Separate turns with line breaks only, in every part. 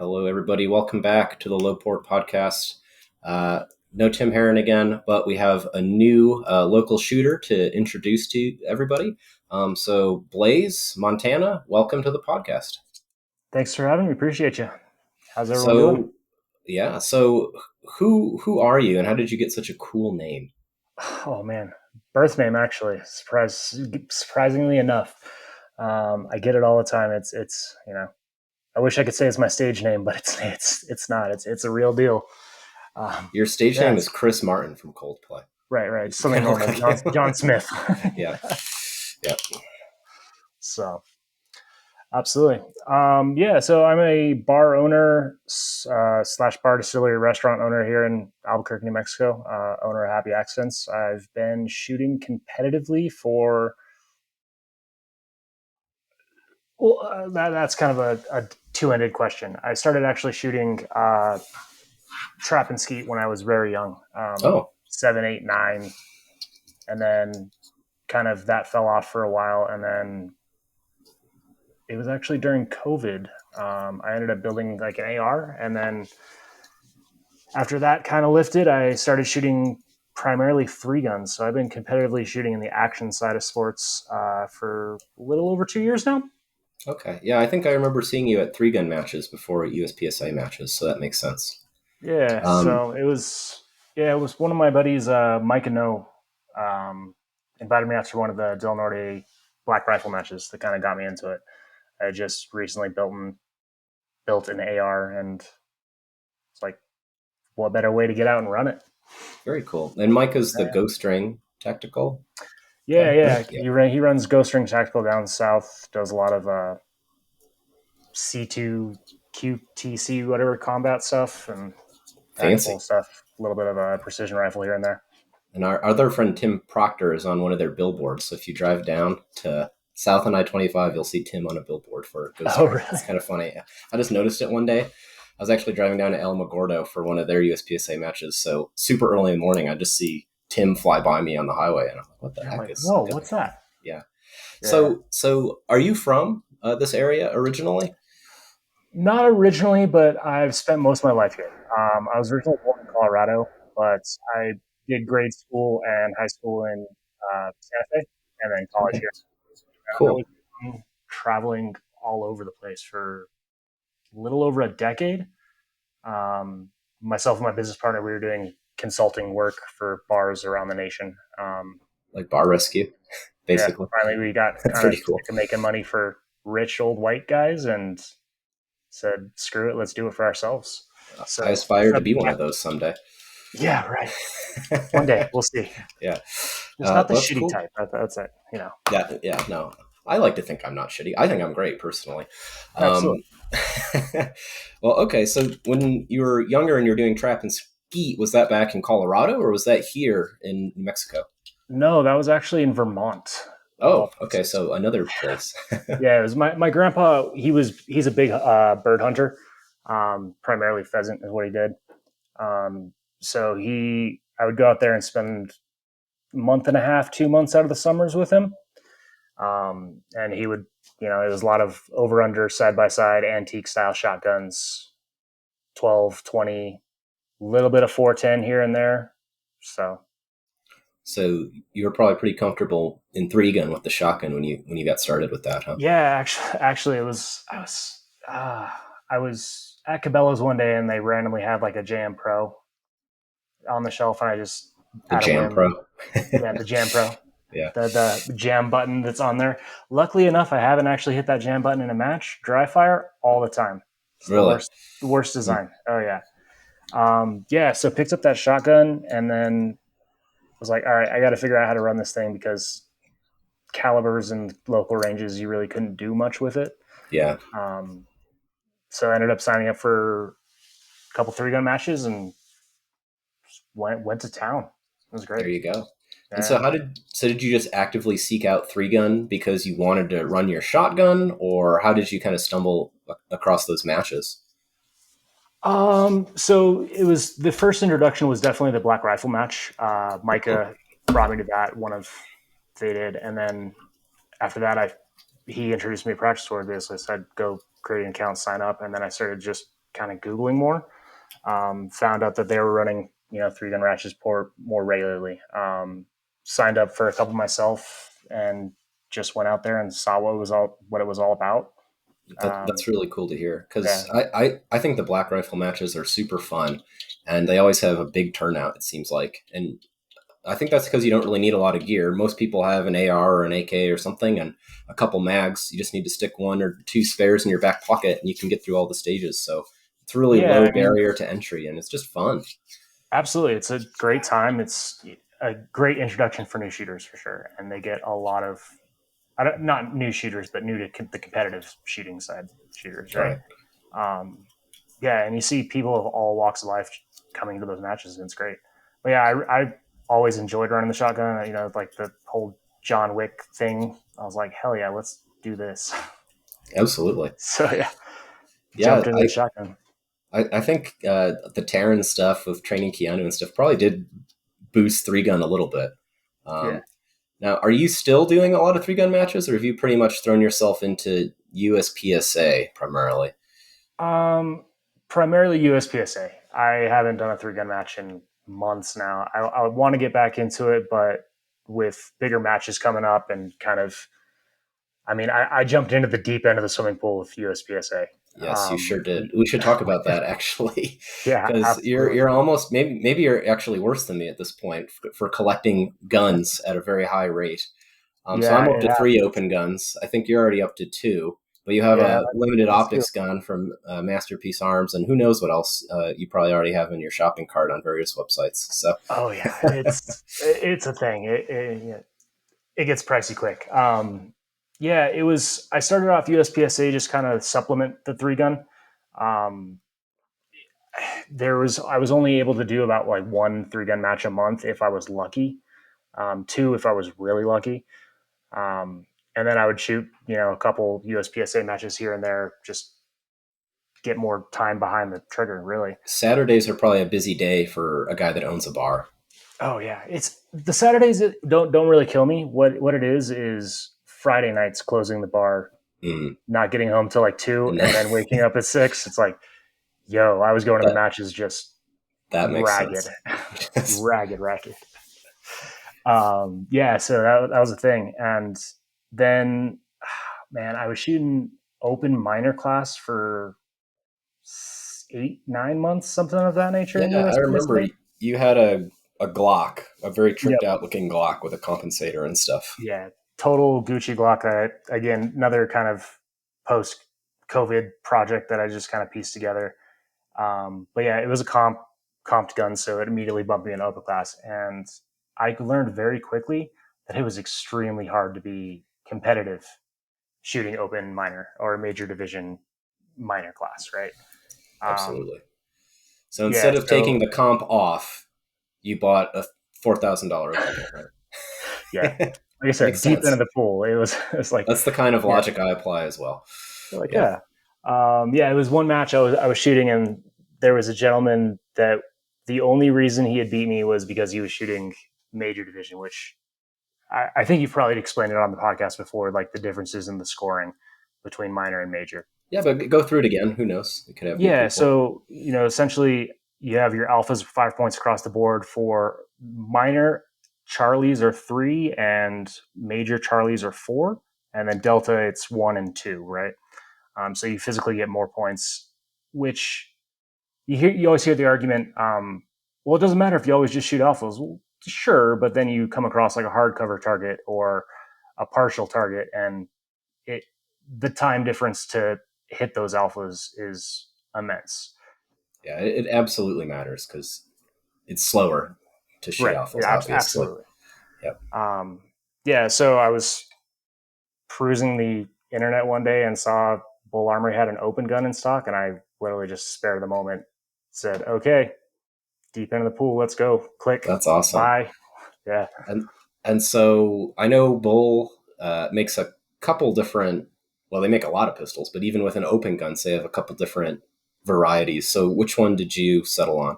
Hello, everybody. Welcome back to the Lowport podcast. No Tim Herron again, but we have a new local shooter to introduce to everybody. So, BLAAAZE, Montana, welcome to the podcast.
Thanks for having me. Appreciate you. How's everyone doing?
So who are you, and how did you get such a cool name?
Oh man, birth name actually. Surprisingly enough, I get it all the time. It's I wish I could say it's my stage name, but it's not. It's a real deal.
Your stage name
Yes,
is Chris Martin from Coldplay.
right. Something normal. John Smith.
Yeah, yeah.
So absolutely. Yeah. So I'm a bar owner slash bar distillery restaurant owner here in Albuquerque, New Mexico. Owner of Happy Accents. I've been shooting competitively for. Well, that's kind of a two-ended question. I started actually shooting trap and skeet when I was very young,
Oh,
7, 8, 9, and then kind of that fell off for a while, and then it was actually during COVID. I ended up building like an AR, and then after that kind of lifted, I started shooting primarily 3 guns. So I've been competitively shooting in the action side of sports for a little over 2 years now.
okay. Yeah, I think I remember seeing you at 3 gun matches before USPSA matches, so that makes sense.
Yeah,
Um,
so it was one of my buddies, Mike and No, um, invited me out to one of the Del Norte Black Rifle matches that kind of got me into it. I just recently built an AR, and it's like, what better way to get out and run it?
Very cool. And Micah's the
Yeah,
Ghost Ring Tactical
yeah,
guy, right?
yeah.
Yeah.
He runs Ghost Ring Tactical down south. Does a lot of C2 QTC whatever combat stuff and tactical
Fancy.
stuff. A little bit of a precision rifle here and there.
And our other friend Tim Proctor is on one of their billboards. So if you drive down to South on I-25, you'll see Tim on a billboard for Ghost
Oh,
Ring.
really?
It's kind of funny. I just noticed it one day. I was actually driving down to El Magordo for one of their USPSA matches. So super early in the morning, I just see Tim fly by me on the highway, and I'm like, "What the
You're
heck
like,
is
whoa,
going
what's
on?"
that?
Yeah.
Yeah.
So are you from this area originally?
Not originally, but I've spent most of my life here. I was originally born in Colorado, but I did grade school and high school in Santa Fe, and then college
Okay.
here. I
Cool.
was traveling all over the place for a little over a decade. Myself and my business partner, we were doing consulting work for bars around the nation.
Like bar rescue,
Yeah,
basically.
finally we got
That's
kind of
pretty cool.
sick of making money for rich old white guys and said, screw it, let's do it for ourselves.
I
So
aspire to be one of those someday.
yeah, right. One day we'll see.
Yeah.
Just not the
That's
shitty
cool.
type. That's it.
Yeah, no. I like to think I'm not shitty. I think I'm great personally. Um,
Absolutely.
well, okay. So when you were younger and you're doing trap and skeet, was that back in Colorado or was that here in New Mexico?
No, that was actually in Vermont, of all
Oh, okay.
places.
So another place.
Yeah, it was my grandpa. He's a big bird hunter. Primarily pheasant is what he did. So I would go out there and spend a month and a half, 2 months out of the summers with him. And he would, it was a lot of over under side by side antique style shotguns, 12, 20, little bit of 410 here and there. So
So you were probably pretty comfortable in 3 gun with the shotgun when you got started with that, huh?
yeah, actually, it was I was at Cabela's one day and they randomly had like a Jam Pro on the shelf, and I just
The
had a
Jam
whim,
Pro.
yeah, the Jam Pro,
Yeah.
the jam button that's on there. Luckily enough, I haven't actually hit that jam button in a match. Dry fire all the time. It's the
Really?
worst
Hmm.
design. Oh yeah, yeah. So picked up that shotgun and then was like, all right, I got to figure out how to run this thing because calibers and local ranges, you really couldn't do much with it.
Yeah.
Um, so I ended up signing up for a couple 3 gun matches and went to town. It was
There
great.
you go. And so
Yeah.
did you just actively seek out 3 gun because you wanted to run your shotgun, or how did you kind of stumble across those matches?
So it was the first introduction was definitely the Black Rifle match.
Oh,
Micah brought me to that. One of they did, and then after that, he introduced me to practice tour. Basically, said go create an account, sign up, and then I started just kind of Googling more, found out that they were running, 3-gun ratchets more regularly. Signed up for a couple myself and just went out there and saw what it was all about.
That's really cool to hear because
Yeah,
I think the black rifle matches are super fun and they always have a big turnout, it seems like. And I think that's because you don't really need a lot of gear. Most people have an AR or an AK or something and a couple mags. You just need to stick one or two spares in your back pocket and you can get through all the stages. So it's a really
yeah.
low
I mean,
barrier to entry and it's just fun.
absolutely, it's a great time. It's a great introduction for new shooters for sure, and they get a lot of not new shooters, but new to the competitive shooting side shooters, right?
Right.
Um, yeah, and you see people of all walks of life coming to those matches, and it's great. But yeah, I always enjoyed running the shotgun. Like the whole John Wick thing. I was like, hell yeah, let's do this.
Absolutely.
So yeah,
Yeah,
jumped into the shotgun.
I think the Terran stuff with training Keanu and stuff probably did boost three gun a little bit.
Yeah.
Um, Now, are you still doing a lot of three gun matches, or have you pretty much thrown yourself into USPSA primarily?
Um, Primarily USPSA. I haven't done a 3-gun match in months now. I want to get back into it, but with bigger matches coming up and kind of, I mean, I jumped into the deep end of the swimming pool with USPSA.
Yes, you sure did. We should talk about that actually,
Yeah,
because
absolutely.
you're almost maybe you're actually worse than me at this point for collecting guns at a very high rate. So
Yeah,
I'm up
it
to three
happens.
open guns. I think you're already up to two, but you have
Yeah,
a limited
that's too.
optics gun from Masterpiece Arms, and who knows what else you probably already have in your shopping cart on various websites. So
Oh yeah, it's a thing. Yeah, it gets pricey quick. Yeah, it was. I started off USPSA just kind of supplement the 3-gun. Um, I was only able to do about like 1 3-gun match a month if I was lucky, two if I was really lucky, and then I would shoot a couple USPSA matches here and there, just get more time behind the trigger. Really.
Saturdays are probably a busy day for a guy that owns a bar.
Oh yeah, it's the Saturdays that don't really kill me. What it is Friday nights closing the bar,
Mm.
not getting home till like 2,
And
and then waking up at 6. It's like, yo, I was going to the
that
matches just
that makes
ragged,
sense. Yes.
ragged. Yeah, so that was a thing. And then, man, I was shooting open minor class for 8 9 months, something of that nature in
Yeah, I remember
USPSA.
you had a Glock, a very tricked
Yep.
out looking Glock with a compensator and stuff.
Yeah, total Gucci Glock. Again, another kind of post COVID project that I just kind of pieced together. But yeah, it was a comped gun, so it immediately bumped me in upper class, and I learned very quickly that it was extremely hard to be competitive shooting open minor or major division minor class, right? Um,
Absolutely. So
yeah,
instead of taking
so
the comp off, you bought a $4,000 open gun,
yeah,
right?
like I
Makes
said, deep into
sense.
the pool. It's like,
That's the kind of
yeah,
logic I apply as well.
like
Yeah.
yeah, yeah. It was one match I was shooting, and there was a gentleman that the only reason he had beat me was because he was shooting major division, which I think you've probably explained it on the podcast before, like the differences in the scoring between minor and major.
Yeah, but go through it again. Who knows? We could have new
Yeah,
people.
so essentially, you have your alphas 5 points across the board. For minor, Charlies are 3, and major Charlies are 4, and then delta it's 1 and 2, right? So you physically get more points, which you always hear the argument. Well, it doesn't matter if you always just shoot alphas. Well, sure, but then you come across like a hardcover target or a partial target, and it the time difference to hit those alphas is immense.
Yeah, it absolutely matters because it's slower to shoot
Right.
alphas,
Yeah,
obviously.
absolutely.
Yep.
Um, yeah. So I was perusing the internet one day and saw Bull Armory had an open gun in stock, and I literally just spared the moment, said, "Okay, deep into the pool, let's go." Click,
That's awesome.
buy. Yeah.
And and so I know Bull makes a couple different. Well, they make a lot of pistols, but even with an open gun, they have a couple different varieties. So which one did you settle on?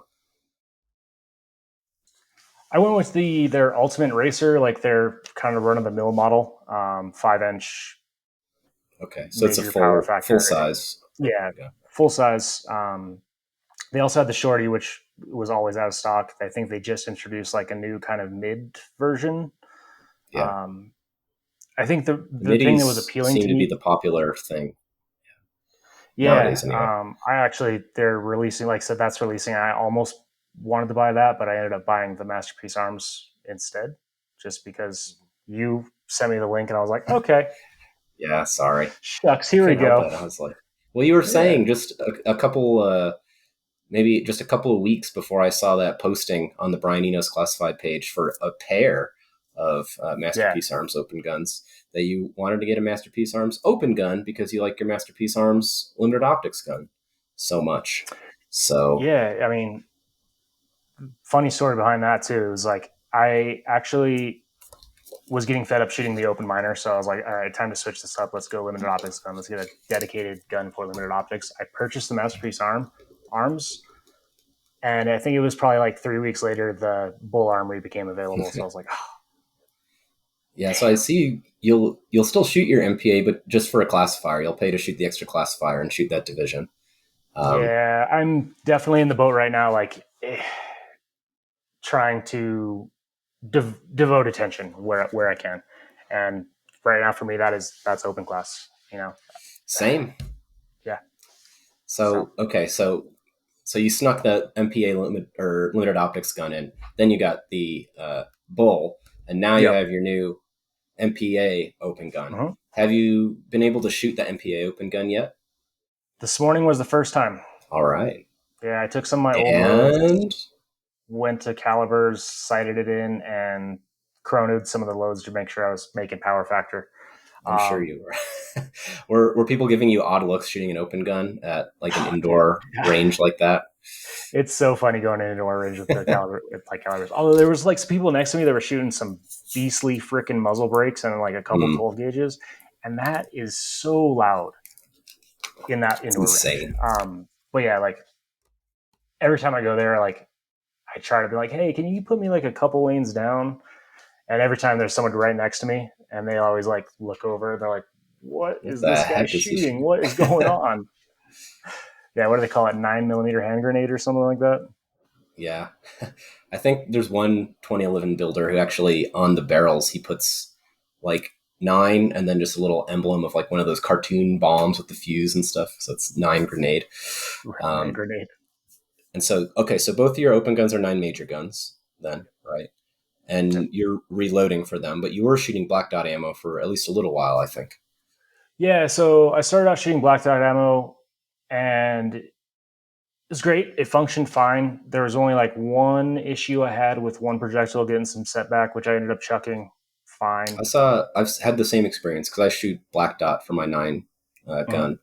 I went with their Ultimate Racer, like their kind of run of the mill model, 5-inch
Okay, so it's a
major power
full
factor.
size
Yeah,
open gun.
full size. They also had the shorty, which was always out of stock. I think they just introduced like a new kind of mid version.
Yeah.
Um, I think
The
the thing that was
middies
appealing
seem
to
to be
me,
the popular thing
yeah,
nowadays, anyway.
I actually they're releasing, like I said, that's releasing. I almost wanted to buy that, but I ended up buying the Masterpiece Arms instead, just because you sent me the link, and I was like, okay,
Yeah, sorry.
shucks,
I
here we
couldn't help
go.
it. I was like, well, you were
Yeah,
saying just a couple, maybe just a couple of weeks before I saw that posting on the Brian Enos classified page for a pair of
yeah,
Masterpiece Arms open guns that you wanted to get a Masterpiece Arms open gun because you like your Masterpiece Arms limited optics gun so much. So,
yeah. I mean, funny story behind that too is like I actually was getting fed up shooting the open minor, so I was like, all right, time to switch this up. Let's go limited optics gun. Let's get a dedicated gun for limited optics. I purchased the Masterpiece arms, and I think it was probably like 3 weeks later the Bull Armory became available. So I was like, oh,
yeah, so I
damn.
see you'll still shoot your MPA, but just for a classifier, you'll pay to shoot the extra classifier and shoot that division. Um,
Yeah, I'm definitely in the boat right now, like trying to devote attention where I can, and right now for me that's open class. You know,
Same.
yeah. So
So okay, so you snuck the MPA limit or limited optics gun in. Then you got the bull, and now you
yep.
have your new MPA open gun.
Mhm.
Have you been able to shoot the MPA open gun yet?
This morning was the first time.
All right,
Yeah, I took some of my old loads,
and
went to calibers, sighted it in, and chronoed some of the loads to make sure I was making power factor.
I'm sure
Um,
you were. Were people giving you odd looks shooting an open gun at like an
Dude,
indoor range like that?
it's so funny going into our range with the caliber, with like calibers. Although there was like some people next to me that were shooting some beastly freaking muzzle brakes and like a couple
Mm,
12 gauges, and that is so loud in that
it's
indoor range.
insane.
But yeah, like every time I go there, like I try to be like, hey, can you put me like a couple lanes down? And every time there's someone right next to me, and they always like look over, they're like, what
What
is
the
this guy
heck is he
shooting?
shooting?
What is going on? Yeah, what do they call it? 9 millimeter hand grenade or something like that?
Yeah. I think there's one 2011 builder who actually on the barrels he puts like nine and then just a little emblem of like one of those cartoon bombs with the fuse and stuff. So it's nine grenade.
Hand
Um,
grenade.
and so okay, so both of your open guns are nine major guns then, right?
Yep.
And you're reloading for them, but you were shooting black dot ammo for at least a little while, I think.
Yeah, so I started out shooting black dot ammo, and it was great. It functioned fine. There was only like one issue I had with one projectile getting some setback, which I ended up chucking fine.
I've had the same experience because I shoot black dot for my nine
Mhm.
gun,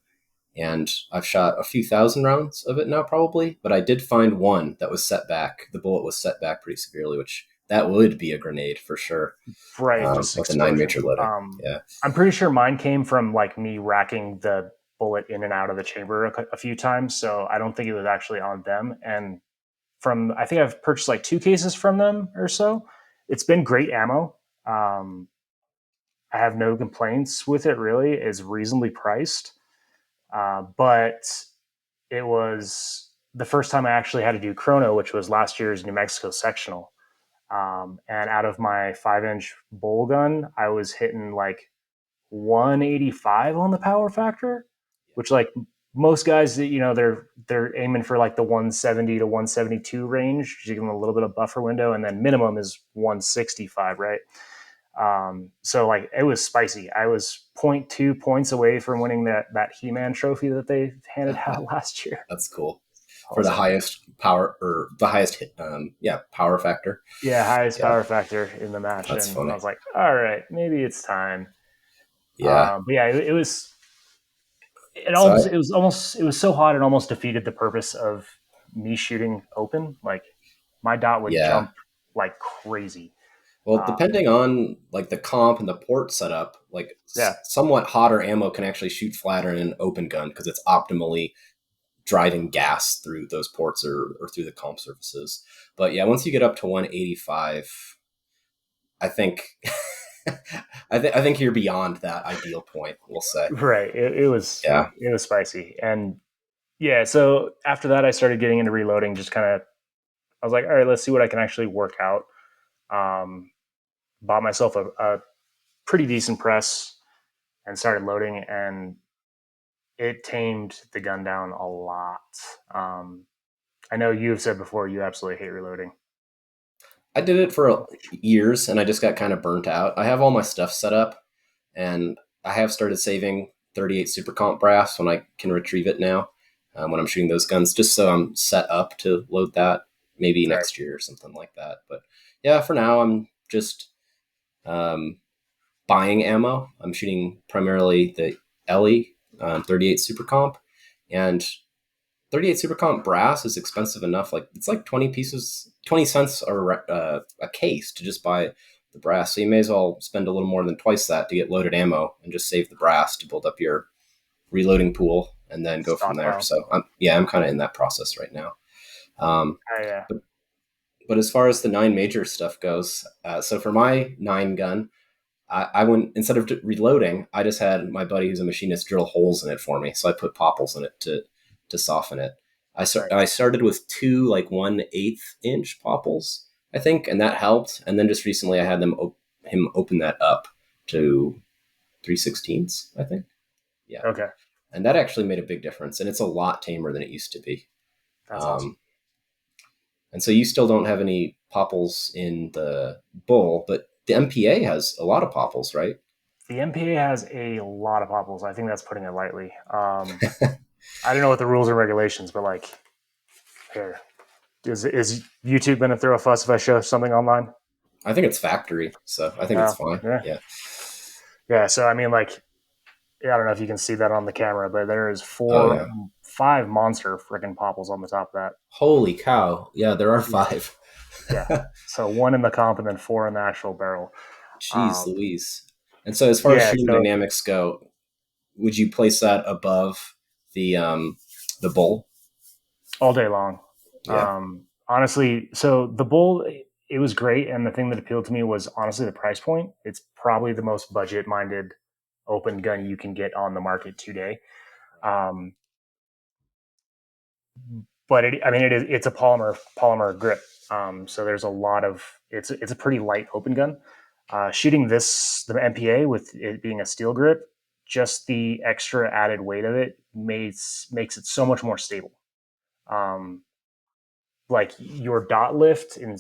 and I've shot a few thousand rounds of it now, probably. But I did find one that was set back. The bullet was set back pretty severely, which that would be a grenade for sure
Right, just
with a nine
explosion.
major loading. Yeah,
I'm pretty sure mine came from like me racking the bullet in and out of the chamber a few times, so I don't think it was actually on them. And from I think I've purchased like 2 cases from them or so. It's been great ammo. Um, I have no complaints with it. Really, it's reasonably priced, but it was the first time I actually had to do chrono, which was last year's New Mexico sectional. And out of my 5-inch bowl gun, I was hitting like 185 on the power factor, which like most guys, they're aiming for like the 170 to 172 range. You give them a little bit of buffer window, and then minimum is 165, right? So like it was spicy. I was point 0.2 points away from winning that He-Man trophy that they handed out last year.
that's cool
I
for
was
the
like,
highest power or the highest power factor.
yeah, highest
Yeah,
power factor in the match,
that's
and I
funny.
was like, all right, maybe it's time.
Yeah,
But yeah, it was
so I,
it was so hot it almost defeated the purpose of me shooting open. Like my dot would
yeah.
jump like crazy.
Well,
Um,
depending on like the comp and the port setup, like
yeah,
somewhat hotter ammo can actually shoot flatter in an open gun because it's optimally driving gas through those ports or through the comp surfaces. But yeah, once you get up to 185, I think I think you're beyond that ideal point. We'll say,
right.
yeah,
It was spicy, and Yeah. So after that, I started getting into reloading. Just kind of, I was like, all right, let's see what I can actually work out. Um, Bought myself a pretty decent press and started loading, and it tamed the gun down a lot. Um, I know you've said before you absolutely hate reloading.
I did it for years and I just got kind of burnt out. I have all my stuff set up and I have started saving 38 Super Comp brass when I can retrieve it now when I'm shooting those guns, just so I'm set up to load that maybe
Right.
next year or something like that. But yeah, for now, I'm just um, buying ammo. I'm shooting primarily the Ellie 38 Super Comp, and 38 Super Comp brass is expensive enough. Like it's like 20 pieces, 20 cents a case to just buy the brass. So you may as well spend a little more than twice that to get loaded ammo and just save the brass to build up your reloading pool and then go from there.
Stockpile.
So I'm kind of in that process right now. Um,
Yeah.
but, but as far as the 9 major stuff goes, so for my 9 gun, I went instead of reloading, I just had my buddy who's a machinist drill holes in it for me. So I put popples in it to soften it.
Right.
I started with 2 like 1/8 inch popples, I think, and that helped. And then just recently, I had him open that up to 3/16, I think. Yeah,
Okay.
and that actually made a big difference. And it's a lot tamer than it used to be.
That's awesome.
Um, and so you still don't have any popples in the bull, but the MPA has a lot of popples, right?
The MPA has a lot of popples. I think that's putting it lightly. I don't know what the rules and regulations, but like, here, is YouTube going to throw a fuss if I show something online?
I think it's factory, so I think it's
No.
fine.
Yeah.
Yeah.
Yeah. So I mean, like, yeah, I don't know if you can see that on the camera, but there is
Oh yeah.
5 monster freaking popples on the top of that.
Holy cow! Yeah, there are
Yeah.
5.
Yeah. So 1 in the comp and then 4 in the actual barrel.
Jeez,
Um,
Louise. And so, as far as
yeah.
shooting
So
dynamics go, would you place that above the bull?
all day long.
Yeah.
Honestly, so the bull, it was great, and the thing that appealed to me was honestly the price point. It's probably the most budget minded open gun you can get on the market today. Um, but I mean, it's a polymer grip. So there's a lot of it's a pretty light open gun. Shooting the MPA with it being a steel grip, just the extra added weight of it makes it so much more stable. Um, like your dot lift and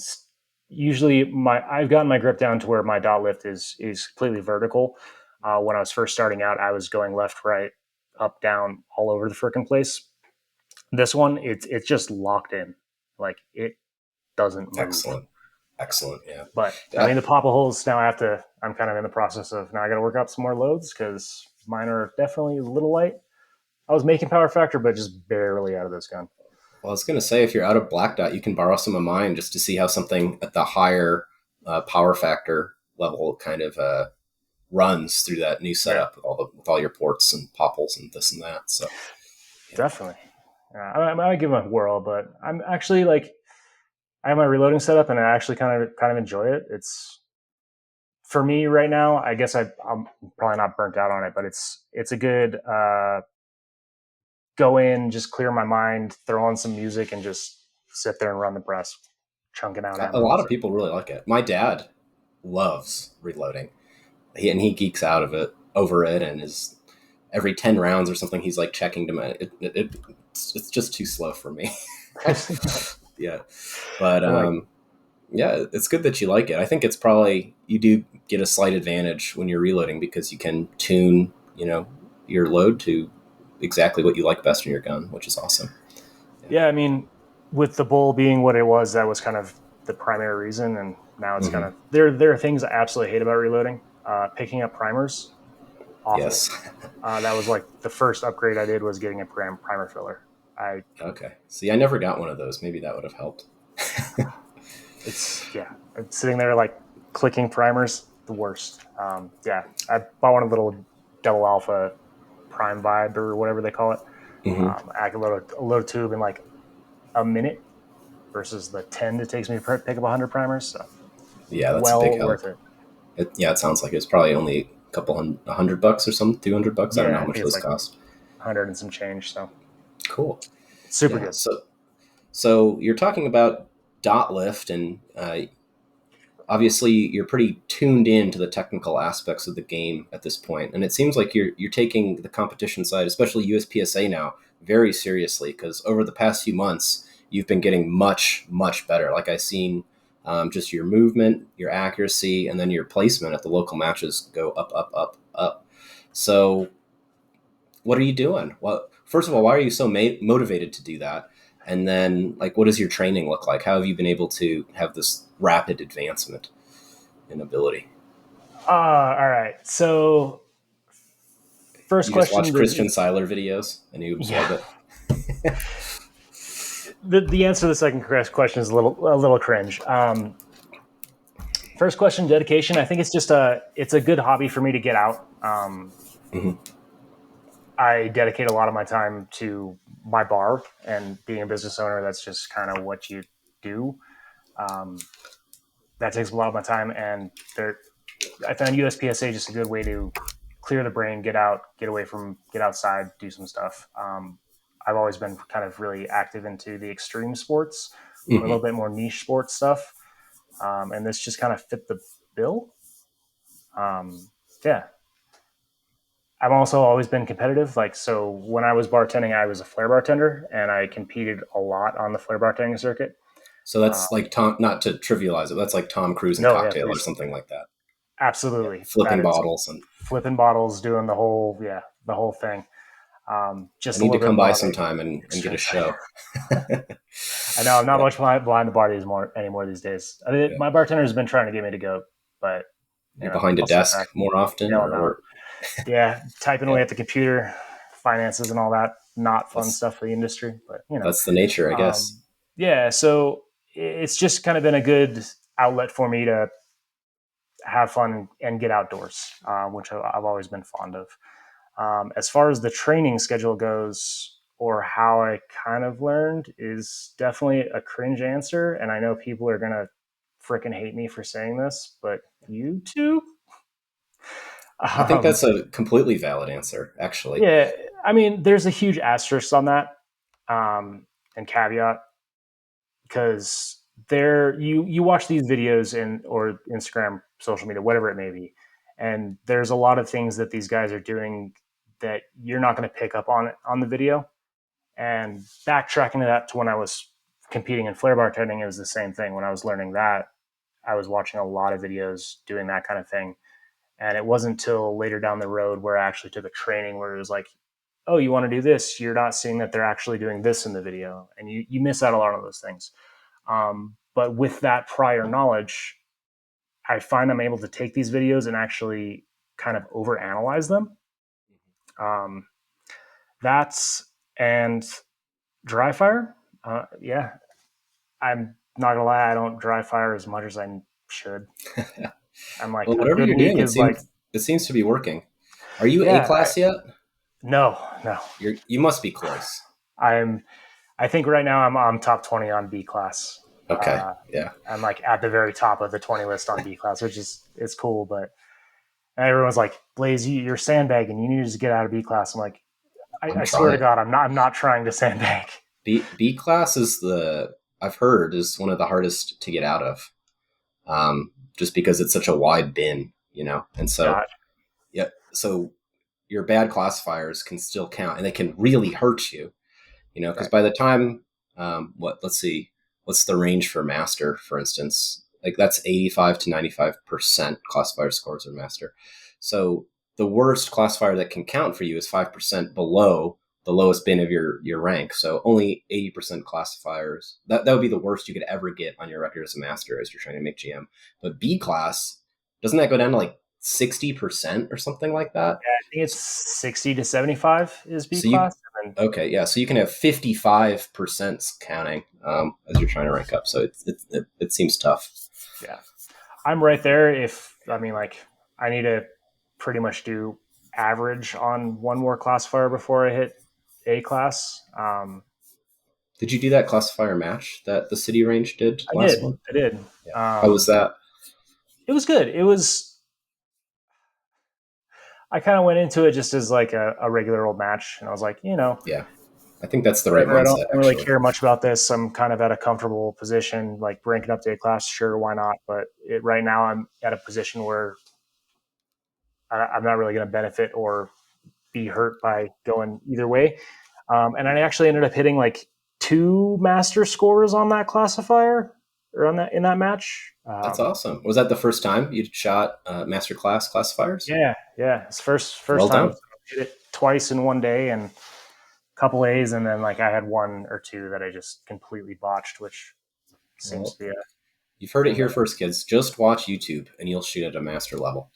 usually my I've gotten my grip down to where my dot lift is completely vertical. When I was first starting out, I was going left, right, up, down, all over the freaking place. This one, it's just locked in, like it doesn't move.
Excellent. Excellent. Yeah.
But I
Yeah.
mean, the popple holes now I have to. I'm kind of in the process of now I got to work up some more loads because mine are definitely a little light. I was making power factor, but just barely out of this gun.
Well, I was going to say, if you're out of black dot, you can borrow some of mine just to see how something at the higher power factor level kind of runs through that new
Yeah,
setup with all your ports and popples and this and that. So, yeah.
definitely. I might give them a whirl, but I'm actually like I have my reloading setup, and I actually kind of enjoy it. It's for me right now. I guess I'm probably not burnt out on it, but it's a good go in, just clear my mind, throw on some music, and just sit there and run the press, chunking out
A
ammo.
lot of
So
people really like it. My dad loves reloading. He geeks out of it over it, and is every 10 rounds or something, he's like checking to my it's just too slow for me. Yeah, but
like
yeah, it's good that you like it. I think it's probably you do get a slight advantage when you're reloading because you can tune your load to exactly what you like best in your gun, which is awesome. Yeah.
yeah, I mean, with the bull being what it was, that was kind of the primary reason, and now it's kind
Hmm.
of there are things I absolutely hate about reloading. Picking up primers, awful.
Yes.
That was like the first upgrade I did was getting a primer filler. I
Okay. See, I never got one of those. Maybe that would have helped.
It's yeah, I'm sitting there like clicking primers, the worst. Yeah, I bought one of the little double alpha prime vibe or whatever they call it.
Hmm.
I can load a load tube in like a minute versus the 10 it takes me to pick up 100 primers. So
Yeah, that's a big
well worth
help.
it.
Yeah, it sounds like it's probably only a couple $100 or something, $200. I don't know
Yeah,
how
I
much
think it's
those
like
cost.
100 and some change. So
Cool.
Super
Yeah.
good.
So you're talking about dot lift, and obviously you're pretty tuned in to the technical aspects of the game at this point, and it seems like you're taking the competition side, especially USPSA now, very seriously, because over the past few months you've been getting much better. Like I've seen just your movement, your accuracy, and then your placement at the local matches go up. So what are you doing? Well, first of all, why are you so motivated to do that? And then, like, what does your training look like? How have you been able to have this rapid advancement in ability?
All right. So first
You just
question
watch Christian
does
Seiler videos and you
yeah.
absorb it.
The answer to the second question is a little cringe. First question, dedication. I think it's a good hobby for me to get out.
Mhm.
I dedicate a lot of my time to my bar, and being a business owner, that's just kind of what you do. Um, that takes a lot of my time, and I found USPSA just a good way to clear the brain, get out, get outside, do some stuff. I've always been kind of really active into the extreme sports or a
Mhm.
little bit more niche sports stuff, and this just kind of fit the bill. Yeah, I've also always been competitive. Like, so when I was bartending, I was a flair bartender, and I competed a lot on the flair bartending circuit.
So
Uh,
that's like Tom, not to trivialize it, that's like Tom Cruise and
no, yeah,
Cocktail or
please,
something like that. Yeah.
absolutely.
Flipping
That is
bottles. And
flipping bottles, doing the whole thing.
I
Just a
need to
little bit
come
more
by
on the
sometime and get a
extreme side.
show.
I know I'm not
Yeah.
much behind the bar anymore these days. I mean,
Yeah.
my bartender's been trying to get me to go, but
You're behind a
I'll sit
desk
back.
more often,
No, no.
or
Yeah, typing
yeah,
away at the computer, finances and all that, not fun
that's
stuff for the industry, but
that's the nature, I guess.
yeah. So it's just kind of been a good outlet for me to have fun and get outdoors, which I've always been fond of. As far as the training schedule goes, or how I kind of learned, is definitely a cringe answer. And I know people are going to freaking hate me for saying this, but YouTube?
I think
Um,
that's a completely valid answer, actually.
yeah, I mean, there's a huge asterisk on that, and caveat, because you watch these videos or Instagram, social media, whatever it may be, and there's a lot of things that these guys are doing that you're not going to pick up on the video. And backtracking to that, to when I was competing in flare bartending, it was the same thing. When I was learning that, I was watching a lot of videos doing that kind of thing. And it wasn't until later down the road where I actually took a training where it was like, oh, you want to do this? You're not seeing that they're actually doing this in the video. And you miss out a lot of those things. But with that prior knowledge, I find I'm able to take these videos and actually kind of overanalyze them. Um, that's and dry fire. Yeah, I'm not gonna lie, I don't dry fire as much as I should. I'm like
Well,
a
whatever
good
you're
week
doing,
is like,
it seems to be working. Are you A
yeah,
class yet?
no, no.
You must be close.
I'm I think right now I'm top 20 on B class.
Okay.
Uh,
Yeah.
I'm like at the very top of the 20 list on B class, which is it's cool. But everyone's like, Blaze, you're sandbagging. You need to just get out of B class. I'm like,
I'm
I swear to
trying.
God, I'm not trying to sandbag.
B class is I've heard is one of the hardest to get out of, just because it's such a wide bin, and so
God,
yeah, so your bad classifiers can still count, and they can really hurt you, because
right.
by the time, let's see, what's the range for master, for instance? Like that's 85 to 95% classifier scores are master. So the worst classifier that can count for you is 5% below the lowest bin of your rank. So only 80% classifiers. That would be the worst you could ever get on your record as a master as you're trying to make GM. But B class, doesn't that go down to like 60% or something like that?
I think it's 60 to 75 is B
So you
class, and then
Okay, yeah. So you can have 55% counting, as you're trying to rank up. So it seems tough.
yeah, I'm right there. If I mean, like, I need to pretty much do average on one more classifier before I hit A class.
Did you do that classifier match that the city range did
I
last
did.
month?
I did.
Yeah. How was that?
It was good. It was. I kind of went into it just as like a regular old match, and I was like,
Yeah. I think that's the right
Whatever.
mindset,
I don't really
actually.
care much about this. I'm kind of at a comfortable position, like ranking up to A class. Sure, why not? But right now, I'm at a position where I'm not really going to benefit or be hurt by going either way. And I actually ended up hitting like 2 master scores on that classifier or on that in that match.
That's awesome. Was that the first time you shot master class classifiers?
Yeah. It's first
Well
time.
done.
So I did it twice in one day and a couple A's, and then like I had 1 or 2 that I just completely botched, which seems
Well,
to be a
you've heard it
thing
here
that.
first, kids. Just watch YouTube and you'll shoot at a master level.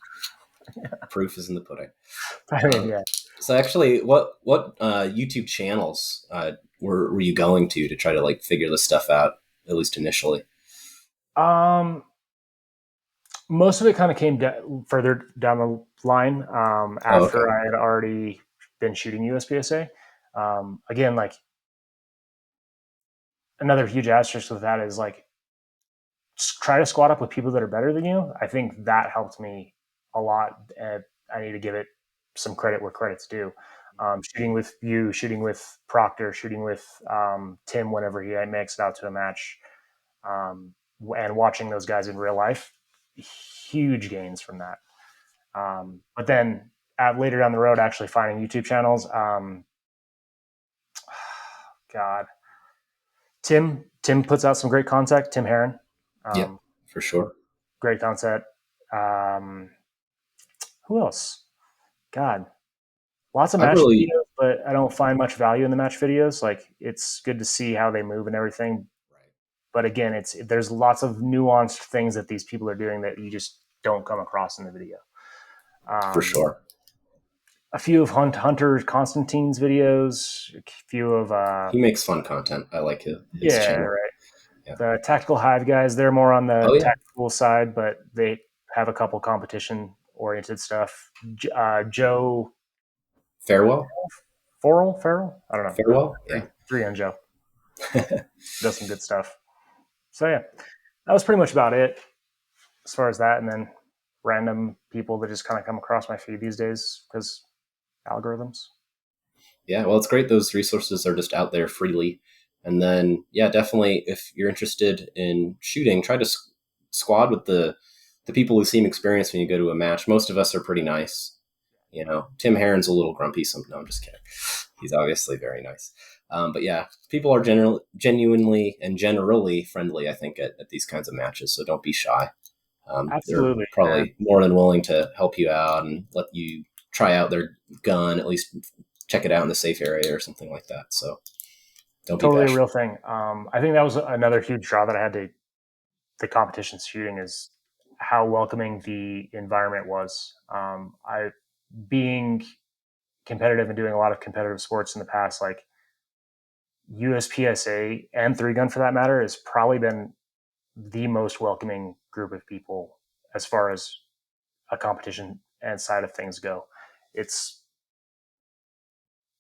Proof is in the pudding.
I mean,
Um,
yeah.
so actually, what YouTube channels were you going to try to like figure this stuff out, at least initially?
Um, Most of it kind of came further down the line
Oh, okay,
after I had already been shooting USPSA. Again, like another huge asterisk with that is like try to squat up with people that are better than you. I think that helped me a lot, and I need to give it some credit where credit's due. Shooting with you, shooting with Proctor, shooting with Tim whenever he makes it out to a match, um, and watching those guys in real life, huge gains from that. But then later down the road, actually finding YouTube channels. God, Tim puts out some great content. Tim Heron,
yeah,
um,
for sure.
great content. Um, who else? God, lots of
I've
match
really
videos, but I don't find much value in the match videos. Like it's good to see how they move and everything, but again, there's lots of nuanced things that these people are doing that you just don't come across in the video.
for
Um,
sure.
a few of Hunter Constantine's videos, a few of
He makes fun content. I like his
yeah,
channel.
right.
Yeah.
The Tactical Hive guys, they're more on
Oh
the
yeah.
tactical side, but they have a couple competition oriented stuff. Joe
Farewell.
Farrell, I don't know.
Farewell. Yeah.
Three on Joe does some good stuff. So yeah, that was pretty much about it as far as that. And then random people that just kind of come across my feed these days because algorithms.
Yeah, well, it's great those resources are just out there freely. And then, yeah, definitely, if you're interested in shooting, try to squad with the people who seem experienced when you go to a match. Most of us are pretty nice. You know, Tim Heron's a little grumpy. No, I'm just kidding. He's obviously very nice. But yeah, people are genuinely and generally friendly, I think, at these kinds of matches. So don't be shy. They're
Absolutely, man.
probably more than willing to help you out and let you try out their gun, at least check it out in the safe area or something like that. So don't be
Totally a real
bashful.
thing. I think that was another huge draw that I had to the competition shooting is how welcoming the environment was. I being competitive and doing a lot of competitive sports in the past, like USPSA and 3 gun for that matter, has probably been the most welcoming group of people as far as a competition and side of things go. It's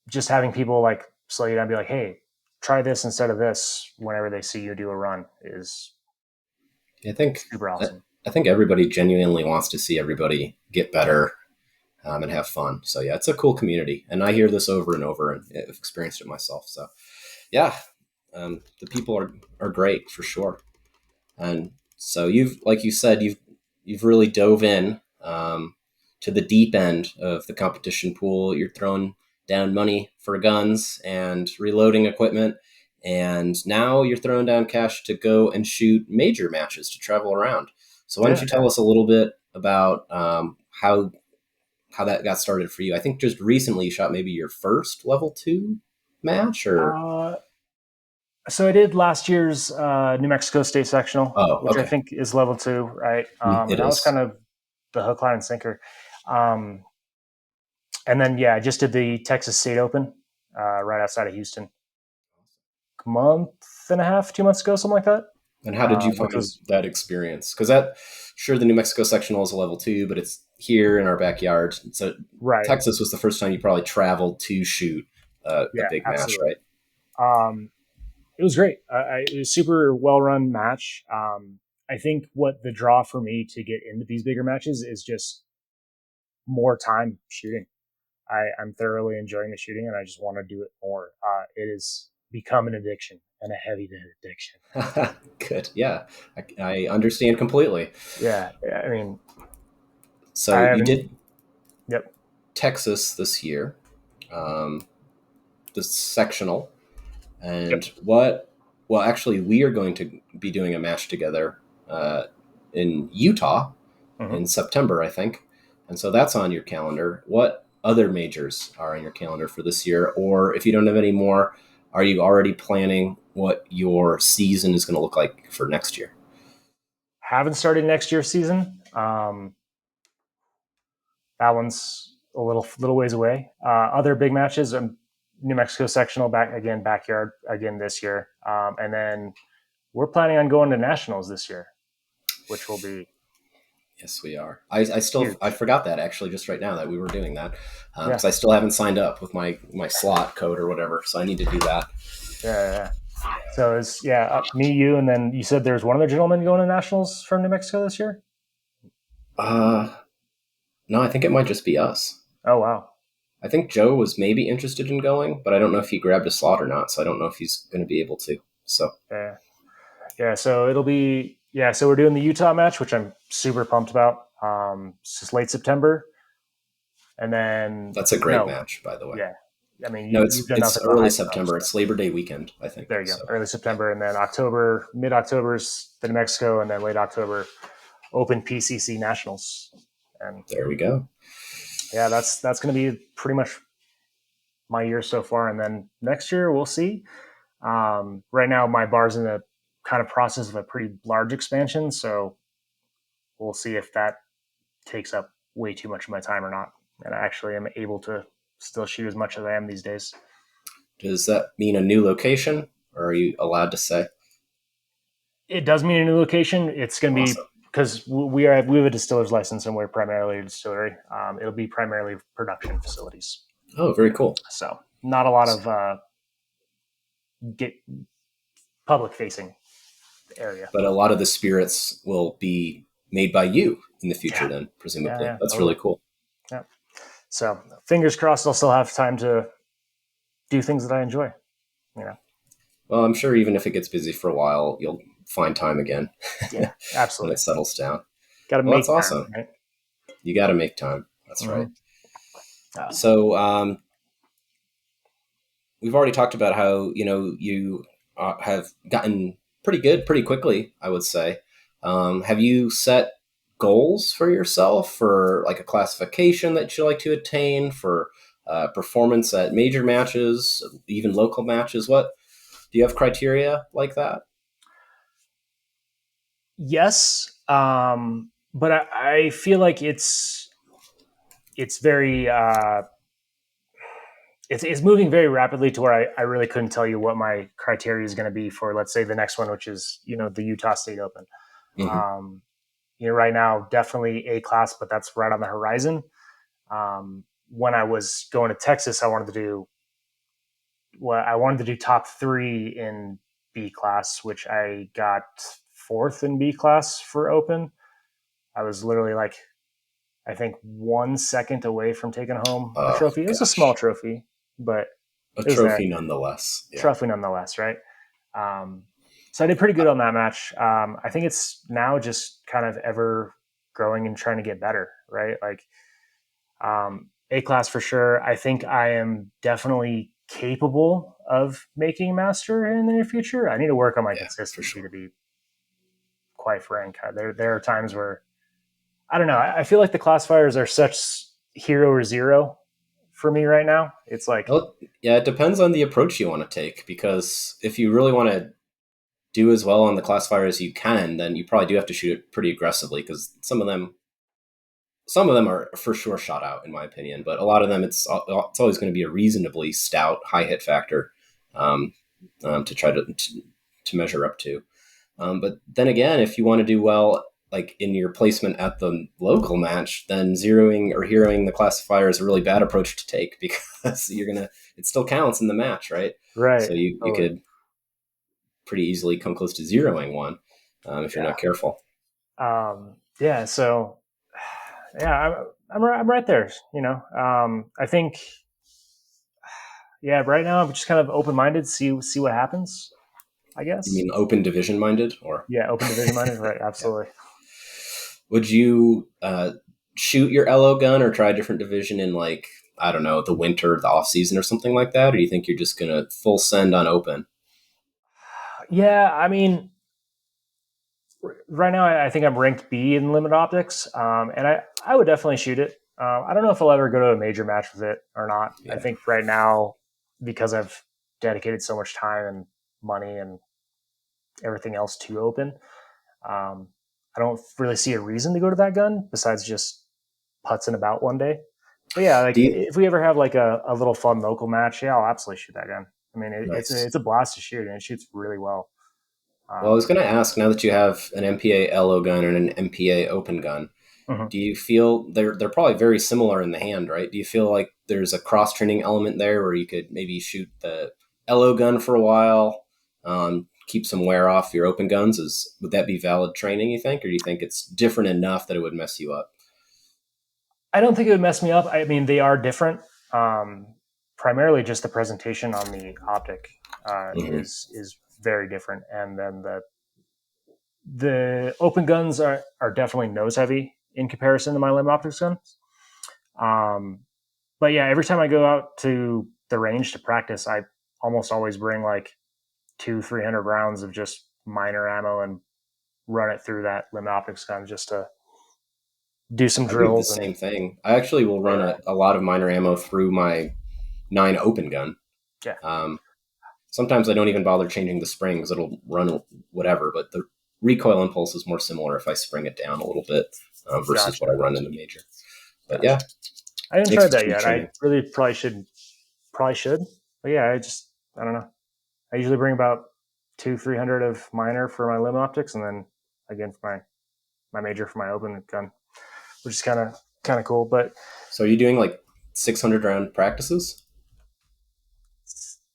just having people like slow you down and be like, hey, try this instead of this whenever they see you do a run is
I think
super awesome.
I think everybody genuinely wants to see everybody get better and have fun. So yeah, it's a cool community, and I hear this over and over, and I've experienced it myself. So yeah, the people are great for sure. And so you've, like you said, you've really dove in to the deep end of the competition pool. You're throwing down money for guns and reloading equipment, and now you're throwing down cash to go and shoot major matches to travel around. So why don't
Yeah.
you tell us a little bit about how that got started for you? I think just recently you shot maybe your first level 2 match, or
Uh, So I did last year's New Mexico State Sectional,
oh,
which I
okay,
think is level 2, right?
it
And that was kind
is.
of the hook, line, and sinker. Um, and then, yeah, I just did the Texas State Open right outside of Houston, a month and a half, 2 months ago, something like that,
And how did you
which
find
was
that experience? Because that, sure, the New Mexico sectional is a level 2, but it's here in our backyard. So
right.
Texas was the first time you probably traveled to shoot a
Yeah,
big match,
absolutely.
right?
Um, it was great. It was a super well run match. I think what the draw for me to get into these bigger matches is just more time shooting. I'm thoroughly enjoying the shooting, and I just want to do it more. It has become an addiction and a heavy addiction.
Good. Yeah, I understand completely.
Yeah, I mean, I
So you
haven't.
did
Yep.
Texas this year, um, the sectional,
Yep.
and what? Well, actually, we are going to be doing a match together in Utah
Hmm.
in September, I think, and so that's on your calendar. What other majors are on your calendar for this year? Or if you don't have any more, are you already planning what your season is going to look like for next year?
Haven't started next year's season. That one's a little ways away. Other big matches, New Mexico sectional back again, backyard again this year, and then we're planning on going to nationals this year, which will be
Yes, we are. I still I
huge.
forgot that actually just right now that we were doing that
Yeah,
because I still haven't signed up with my slot code or whatever, so I need to do that.
yeah. So it's me, you, and then you said there's one other gentleman going to nationals from New Mexico this year.
Uh, no, I think it might just be us.
Oh wow.
I think Joe was maybe interested in going, but I don't know if he grabbed a slot or not, so I don't know if he's going to be able to. So
Yeah, yeah. So it'll be So we're doing the Utah match, which I'm super pumped about. It's just late September, and then
that's a great
no,
match, by the way.
yeah. I mean,
No,
you've done
it's
nothing but
early
hype it up.
September.
So
It's Labor Day weekend, I think.
there you go.
So
Early
yeah,
September, and then October, mid October's the New Mexico, and then late October, Open PCC Nationals. And
there we go.
yeah, that's going to be pretty much my year so far. And then next year we'll see. Right now, my bar's in a kind of process of a pretty large expansion, so we'll see if that takes up way too much of my time or not. And I actually am able to still shoot as much as I am these days.
Does that mean a new location, or are you allowed to say?
It does mean a new location. It's going to be
Awesome.
because we have a distiller's license and we're primarily a distillery. It'll be primarily production facilities,
Oh, very cool.
so not a lot of get public facing area.
But a lot of the spirits will be made by you in the future
Yeah,
then, presumably.
yeah,
That's really
totally.
cool.
Yeah. So fingers crossed, I'll still have time to do things that I enjoy. You know.
Well, I'm sure even if it gets busy for a while, you'll find time again
Yeah,
when it
absolutely.
settles down.
Got to
Well, that's
make time,
awesome.
right?
You got to make time. That's right.
Mm-hmm. Uh,
So we've already talked about how you have gotten pretty good pretty quickly. I would say. Have you set goals for yourself for like a classification that you like to attain for performance at major matches, even local matches? What do you have criteria like that?
yes, but I feel like it's very it's moving very rapidly to where I really couldn't tell you what my criteria is going to be for, let's say, the next one, which is the Utah State Open.
Hmm.
Um, right now, definitely A class, but that's right on the horizon. When I was going to Texas, I wanted to do top three in B class, which I got fourth in B class for Open. I was literally like, I think 1 second away from taking home a
Oh
trophy. It was a small
gosh,
trophy, but
a
it was there.
trophy nonetheless. Yeah,
Trophy nonetheless, right? Um, so I did pretty good on that match. I think it's now just kind of ever growing and trying to get better, right? Like A class for sure. I think I am definitely capable of making master in the near future. I need to work on my
yeah, for
consistency, to
sure.
be quite frank. There are times where I don't know. I feel like the classifiers are such hero or zero for me right now. It's like
Well, yeah, it depends on the approach you want to take because if you really want to do as well on the classifier as you can, then you probably do have to shoot it pretty aggressively because some of them are for sure shot out in my opinion, but a lot of them it's always going to be a reasonably stout high hit factor um, to try to measure up to. But then again, if you want to do well, like in your placement at the local match, then zeroing or heroing the classifier is a really bad approach to take because it still counts in the match, right?
right,
So you
totally,
could pretty easily come close to zeroing one if you're
yeah,
not careful.
yeah. So Yeah, I'm right there. I think, yeah, right now I'm just kind of open minded, see what happens. I
You
guess.
mean open division minded, or
Yeah, open division minded. Right,
yeah?
absolutely.
Would you shoot your LO gun or try a different division in like I don't know the winter, the off season, or something like that? Or do you think you're just gonna full send on open?
Yeah, I mean, right now I think I'm ranked B in limit optics, and I would definitely shoot it. I don't know if I'll ever go to a major match with it or not. I
Yeah.
think right now, because I've dedicated so much time and money and everything else to open, um, I don't really see a reason to go to that gun besides just putzing about one day. But yeah, like
Do you
if we ever have like a little fun local match, yeah, I'll absolutely shoot that gun. I mean,
nice?
it's a blast to shoot, and it shoots really well.
Well, I was
Um,
going to ask now that you have an MPA LO gun and an MPA open gun,
mhm.
do you feel they're probably very similar in the hand, right? Do you feel like there's a cross training element there where you could maybe shoot the LO gun for a while, keep some wear off your open guns? Is would that be valid training? You think, or do you think it's different enough that it would mess you up?
I don't think it would mess me up. I mean, they are different. Um, Primarily, just the presentation on the optic
Hmm.
is very different, and then the open guns are definitely nose heavy in comparison to my limb optics guns. Um, but yeah, every time I go out to the range to practice, I almost always bring like 200-300 rounds of just minor ammo and run it through that limb optics gun just to do some
I do the
drills and
same thing. I actually will
play
run
around.
a lot of minor ammo through my 9 open gun.
Yeah,
Um, Sometimes I don't even bother changing the springs; it'll run whatever. But the recoil impulse is more similar if I spring it down a little bit versus what I
gotcha,
run in the major. But
gotcha.
yeah,
I haven't
makes
tried
for
that
sweet
yet. I
training.
really probably should. But yeah, I don't know. I usually bring about 200-300 of minor for my limb optics, and then again for my major for my open gun, which is kind of cool. But
So are you doing like 600 round practices?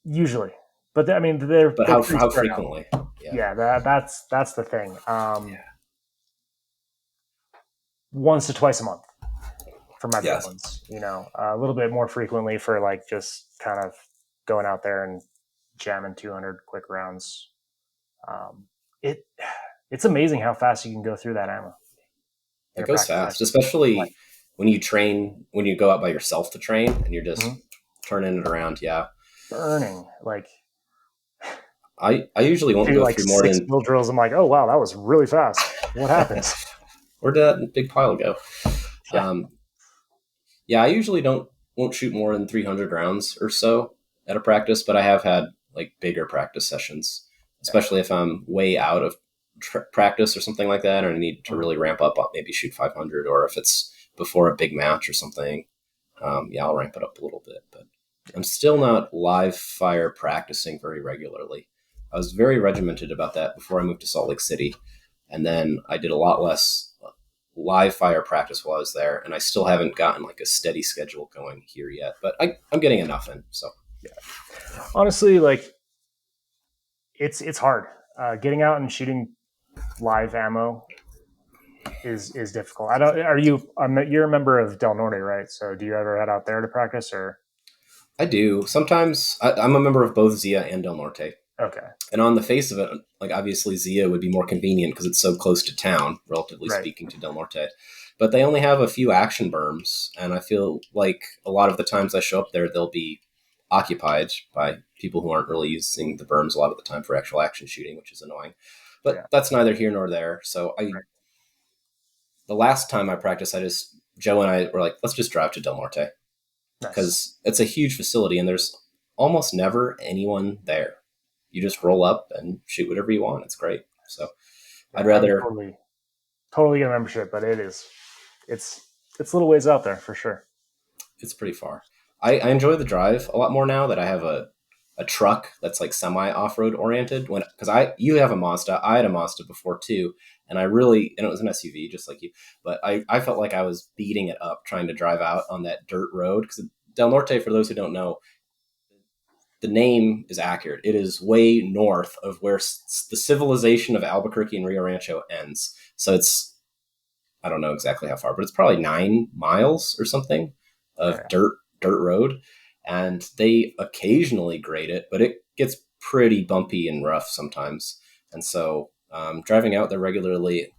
usually, but I mean
But
they're pretty
how
spread out.
frequently? Yeah,
Yeah, that's the thing.
yeah,
Once to twice a month for my big
yes.
ones. A little bit more frequently for like just kind of going out there and jamming 200 quick rounds. Um, it it's amazing how fast you can go through that ammo in
It
a
goes
practice session.
fast, especially when you train when you go out by yourself to train and you're just
Mhm.
turning it around. Yeah,
Burning like
I usually won't
do
go
like
through more
6
than
mill drills. I'm like, oh wow, that was really fast. What happens?
where did that big pile go?
Yeah,
Um, yeah, I usually don't won't shoot more than 300 rounds or so at a practice, but I have had like bigger practice sessions,
yeah.
especially if I'm way out of practice or something like that, or I need to
Mhm.
really ramp up, I'll maybe shoot 500, or if it's before a big match or something, yeah, I'll ramp it up a little bit. But I'm still not live fire practicing very regularly. I was very regimented about that before I moved to Salt Lake City, and then I did a lot less live fire practice while I was there, and I still haven't gotten like a steady schedule going here yet. But I'm getting enough in. So
Honestly, like it's hard. Getting out and shooting live ammo is difficult. I don't. Are you? You're a member of Del Norte, right? So do you ever head out there to practice or?
I do sometimes. I'm a member of both Zia and Del Norte,
Okay,
and on the face of it, like obviously Zia would be more convenient because it's so close to town, relatively
right.
speaking, to Del Norte. But they only have a few action berms, and I feel like a lot of the times I show up there, they'll be occupied by people who aren't really using the berms a lot of the time for actual action shooting, which is annoying. But
Yeah,
that's neither here nor there. So
right.
the last time I practiced, Joe and I were like, let's just drive to Del Norte
Nice.
because it's a huge facility and there's almost never anyone there. You just roll up and shoot whatever you want. It's great. So
Yeah,
I'd
I would
rather,
totally get a membership, but it's it's a little ways out there for sure.
it's pretty far. I enjoy the drive a lot more now that I have a truck that's like semi off road oriented. When because you have a Mazda, I had a Mazda before too, and and it was an SUV just like you, but I felt like I was beating it up trying to drive out on that dirt road because Del Norte, for those who don't know, the name is accurate. It is way north of where the civilization of Albuquerque and Rio Rancho ends. So it's I don't know exactly how far, but it's probably 9 miles or something
Oh,
of
yeah.
dirt road. And they occasionally grade it, but it gets pretty bumpy and rough sometimes. And so driving out there regularly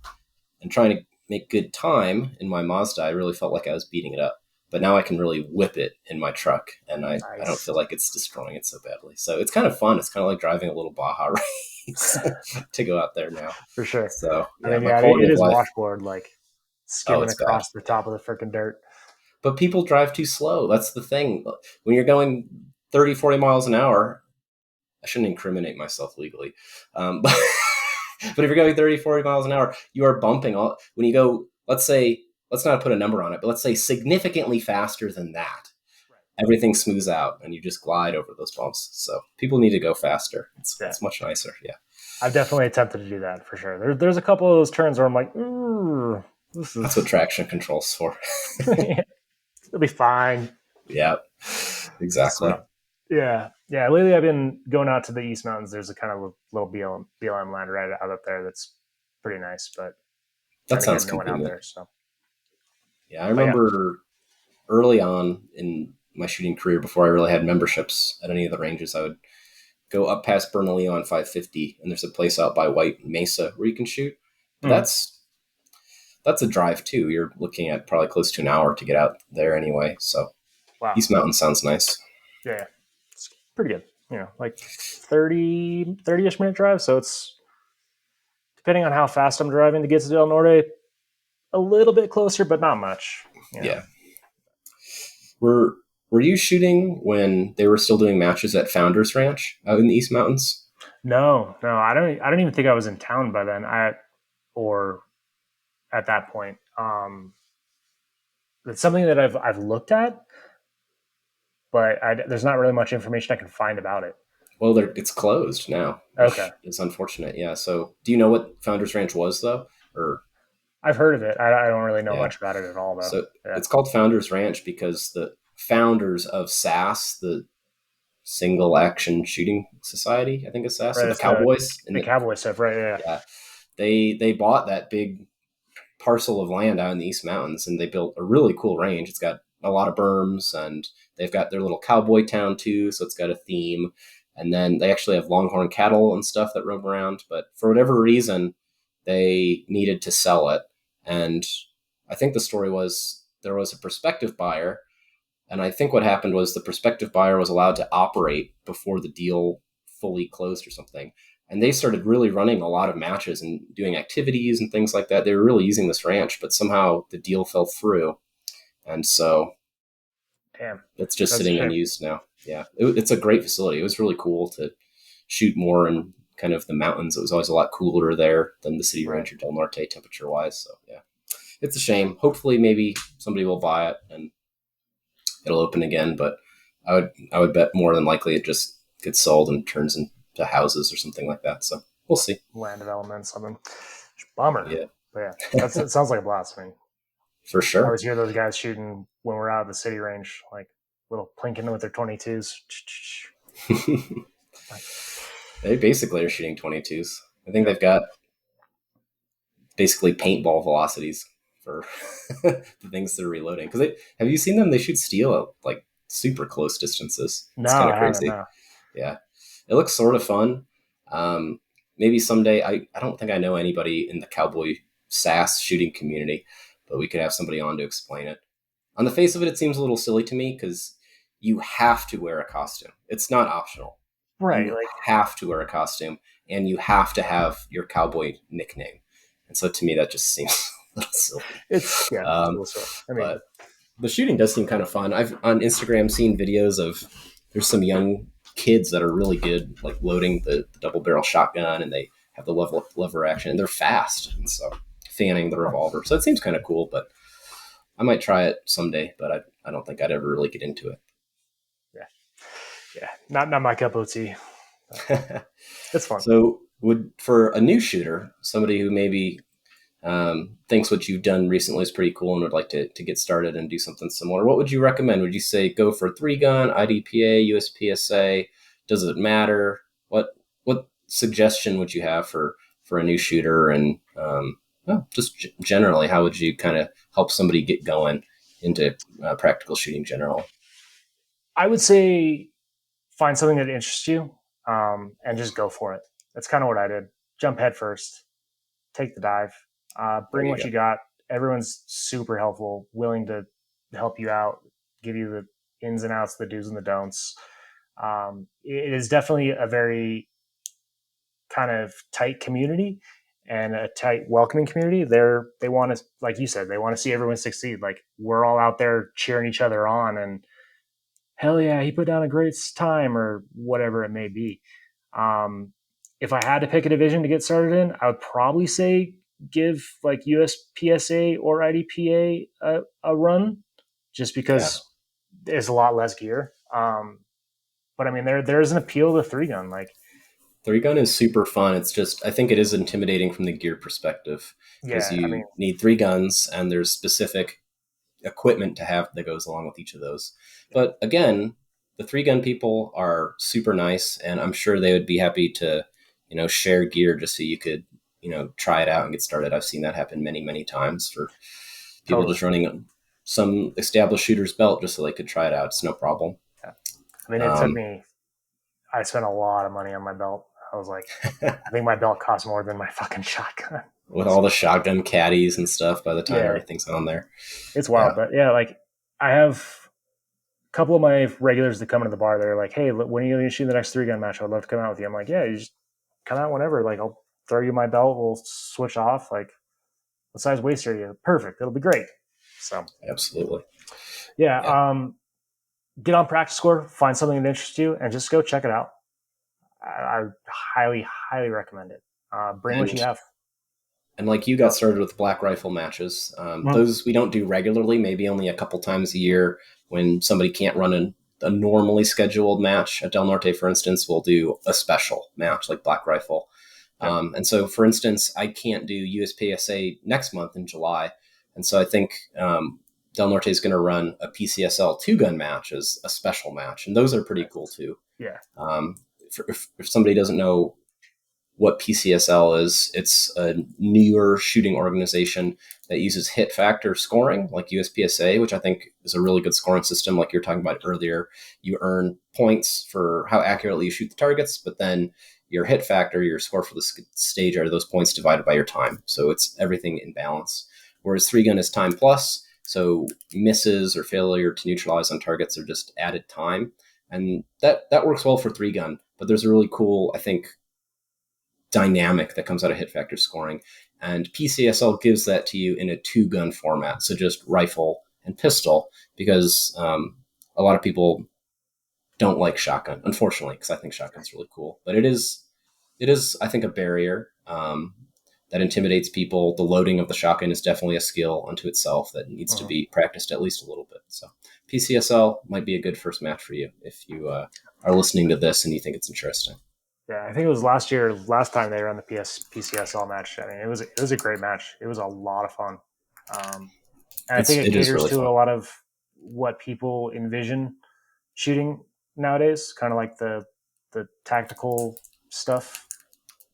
and trying to make good time in my Mazda, I really felt like I was beating it up. But now I can really whip it in my truck, and I don't
Nice.
feel like it's destroying it so badly. So it's kind of fun. It's kind of like driving a little Baja race to go out there now.
For sure.
So
I
yeah,
mean,
my
yeah,
quality
it
of
is
life.
washboard like
Oh,
skimming
it's bad.
across the
Yeah,
top of the freaking dirt.
but people drive too slow. That's the thing. When you're going 30, 40 miles an hour, I shouldn't incriminate myself legally. But, but if you're going 30, 40 miles an hour, you are bumping all when you go, let's say, let's not put a number on it, but let's say significantly faster than that. Everything smooths out and you just glide over those bumps. So people need to go faster.
Yeah,
It's much nicer. Yeah.
I've definitely attempted to do that for sure. There's a couple of those turns where I'm like, ooh, this
That's what
is
traction control's for.
it'll be fine.
Yeah,
So
exactly.
yeah. Lately, I've been going out to the East Mountains. There's a kind of little BLM land right out up there that's pretty nice. But
That
then
sounds
again, no one out
convenient.
there. So,
Yeah, I
but yeah,
remember early on in my shooting career before I really had memberships at any of the ranges, I would go up past Bernalillo on 550, and there's a place out by White Mesa where you can shoot. But
mm,
that's a drive too. You're looking at probably close to an hour to get out there anyway. So
wow,
East Mountain sounds nice.
yeah, it's pretty good. Like 30-ish minute drive. So it's depending on how fast I'm driving to get to Del Norte, a little bit closer, but not much. You know,
Yeah. Were were you shooting when they were still doing matches at Founders Ranch out in the East Mountains?
no, I don't even think I was in town by then. Or at that point, it's something that I've looked at, but there's not really much information I can find about it.
Well, it's closed now,
Okay,
which is unfortunate. Yeah. So, do you know what Founders Ranch was though? Or
I've heard of it. I don't really know
yeah.
much about it at all, though.
So
Yeah,
it's called Founders Ranch because the founders of SAS, the Single Action Shooting Society, I think it's SAS, so
right.
the
It's the
Cowboys in
the
the
cowboy stuff, right? Yeah,
yeah, they bought that big parcel of land out in the East Mountains, and they built a really cool range. It's got a lot of berms, and they've got their little cowboy town too, so it's got a theme. And then they actually have longhorn cattle and stuff that roam around. But for whatever reason, they needed to sell it, and I think the story was there was a prospective buyer, and I think what happened was the prospective buyer was allowed to operate before the deal fully closed or something. And they started really running a lot of matches and doing activities and things like that. They were really using this ranch, but somehow the deal fell through. And so
damn,
it's just
that's a
sitting
shame.
unused now. Yeah, it's a great facility. It was really cool to shoot more in kind of the mountains. It was always a lot cooler there than the city
Right.
range or Del Norte temperature wise. So yeah, it's a shame. Hopefully, maybe somebody will buy it and it'll open again. But I would bet more than likely it just gets sold and turns into houses or something like that. So we'll see.
Land development, something. Bummer.
Yeah,
But yeah, it sounds like a blast. I mean,
for
I
sure.
always hear those guys shooting when we're out of the city range, like little plinking with their 22s.
They basically are shooting 22s. I think
Yep.
they've got basically paintball velocities for the things they're reloading. Because have you seen them? They shoot steel at like super close distances.
No,
It's kind
I
of
haven't.
crazy.
No.
Yeah, it looks sort of fun. Maybe someday. I don't think I know anybody in the cowboy sass shooting community, but we could have somebody on to explain it. On the face of it, it seems a little silly to me because you have to wear a costume. It's not optional.
Right.
You
Like
have to wear a costume, and you have to have your cowboy nickname. And so to me, that just seems a little silly.
it's a
Um,
little silly. I mean,
but the shooting does seem kind of fun. I've on Instagram seen videos of there's some young kids that are really good, like loading the double barrel shotgun, and they have the lever action, and they're fast, and so fanning the revolver. So it seems kind of cool, but I might try it someday. But I don't think I'd ever really get into
yeah, yeah. Not my cup of tea.
it.
It's fun.
So would for a new shooter, somebody who maybe thinks what you've done recently is pretty cool and would like to get started and do something similar, what would you recommend? Would you say go for 3 gun, IDPA, USPSA? Does it matter? What suggestion would you have for a new shooter? And Oh, just generally, how would you kind of help somebody get going into practical shooting generally?
I would say find something that interests you, and just go for it. That's kind of what I did. Jump head first, take the dive,
There
bring
you
what
go.
you got. Everyone's super helpful, willing to help you out, give you the ins and outs, the do's and the don'ts. It is definitely a very kind of tight community and a tight welcoming community. They want to, like you said, they want to see everyone succeed. Like we're all out there cheering each other on, and hell yeah, he put down a great time or whatever it may be. Um, if I had to pick a division to get started in, I would probably say give like USPSA or IDPA a run, just
Yeah.
because there's a lot less gear. But I mean, there's an appeal to three gun. Like,
Three gun is super fun. It's just, I think it is intimidating from the gear perspective because
yeah, I mean,
you need three guns and there's specific equipment to have that goes along with each of those. But again, the three gun people are super nice, and I'm sure they would be happy to, share gear just so you could, try it out and get started. I've seen that happen many, many times for people
totally.
just running some established shooter's belt just so they could try it out. It's no problem.
Yeah. I mean, it took
Um,
me. I spent a lot of money on my belt. I was like, I think my belt cost more than my fucking shotgun.
with all the shotgun caddies and stuff by the time
Yeah,
everything's on there.
it's
Yeah,
wild. But yeah, like I have a couple of my regulars that come into the bar. They're like, "Hey, when are you going to shoot the next three gun match? I'd love to come out with you." I'm like, "Yeah, you just come out whenever. Like, I'll throw you my belt. We'll switch off. Like, what size waist are you? Perfect. It'll be great." So
absolutely.
yeah,
Yeah.
get on practice score, find something that interests you, and just go check it out. I highly, highly recommend it. Bring what
And
you have.
And like you got started with black rifle matches.
Mhm.
Those we don't do regularly, maybe only a couple times a year when somebody can't run a normally scheduled match. At Del Norte, for instance, we'll do a special match like black rifle.
Yep.
And so, for instance, I can't do USPSA next month in July. And so I think Del Norte is going to run a PCSL two gun match as a special match. And those are pretty cool
Nice.
too.
Yeah.
Um, if somebody doesn't know what PCSL is. It's a newer shooting organization that uses hit factor scoring, like USPSA, which I think is a really good scoring system. Like you're talking about earlier, you earn points for how accurately you shoot the targets, but then your hit factor, your score for the stage, are those points divided by your time. So it's everything in balance. Whereas three gun is time plus. So misses or failure to neutralize on targets are just added time. And that works well for three gun. But there's a really cool, I think, dynamic that comes out of hit factor scoring. And PCSL gives that to you in a two gun format, so just rifle and pistol, because a lot of people don't like shotgun, unfortunately, because I think shotgun's really cool. But it is, I think, a barrier that intimidates people. The loading of the shotgun is definitely a skill unto itself that needs to
Mhm.
be practiced at least a little bit. So PCSL might be a good first match for you if you are listening to this and you think it's interesting.
Yeah, I think it was last year, last time they ran the PCSL match. I mean, it was a great match. It was a lot of fun, and I think it
It is
caters
really
to a
fun.
lot of what people envision shooting nowadays. Kind of like the tactical stuff,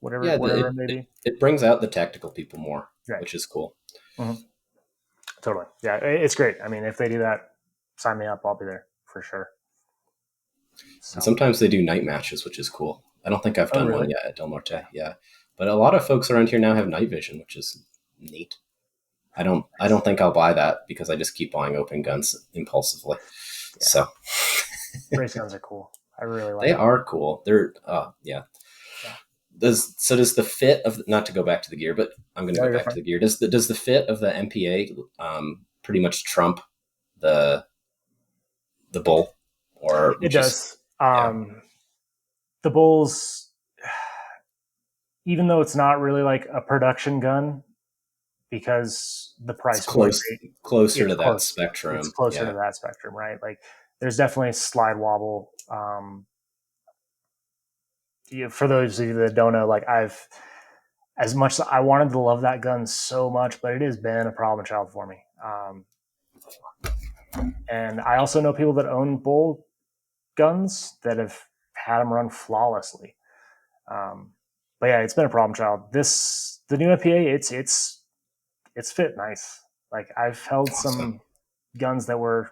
whatever
Yeah,
whatever it may be.
it brings out the tactical people more,
Right.
which is cool.
Mm-hmm. Totally. Yeah, it's great. I mean, if they do that, sign me up. I'll be there for sure.
And
So.
sometimes they do night matches, which is cool. I don't think I've
Oh,
done one
really?
yet at Del Norte. Yeah, but a lot of folks around here now have night vision, which is neat. I don't think I'll buy that because I just keep buying open guns impulsively.
Yeah,
So
race guns are cool. I really
they
like them.
are cool. They're yeah.
Yeah.
Does the fit of, not to go back to the gear, but I'm going to
No,
go
you're
back to
fine.
the gear. Does the fit of the MPA pretty much trump the the bull, or
It
just
does.
yeah?
The Bulls, even though it's not really like a production gun, because the
It's
price point,
closer
it's
to that
close. It's
spectrum.
closer to
Yeah.
that spectrum, right? Like, there's definitely a slide wobble. For those of you that don't know, like as much as I wanted to love that gun so much, but it has been a problem child for me. And I also know people that own bull guns that have had them run flawlessly. Um, but yeah, it's been a problem child. The new IPA, it's it's fit nice. Like I've held
Awesome.
some guns that were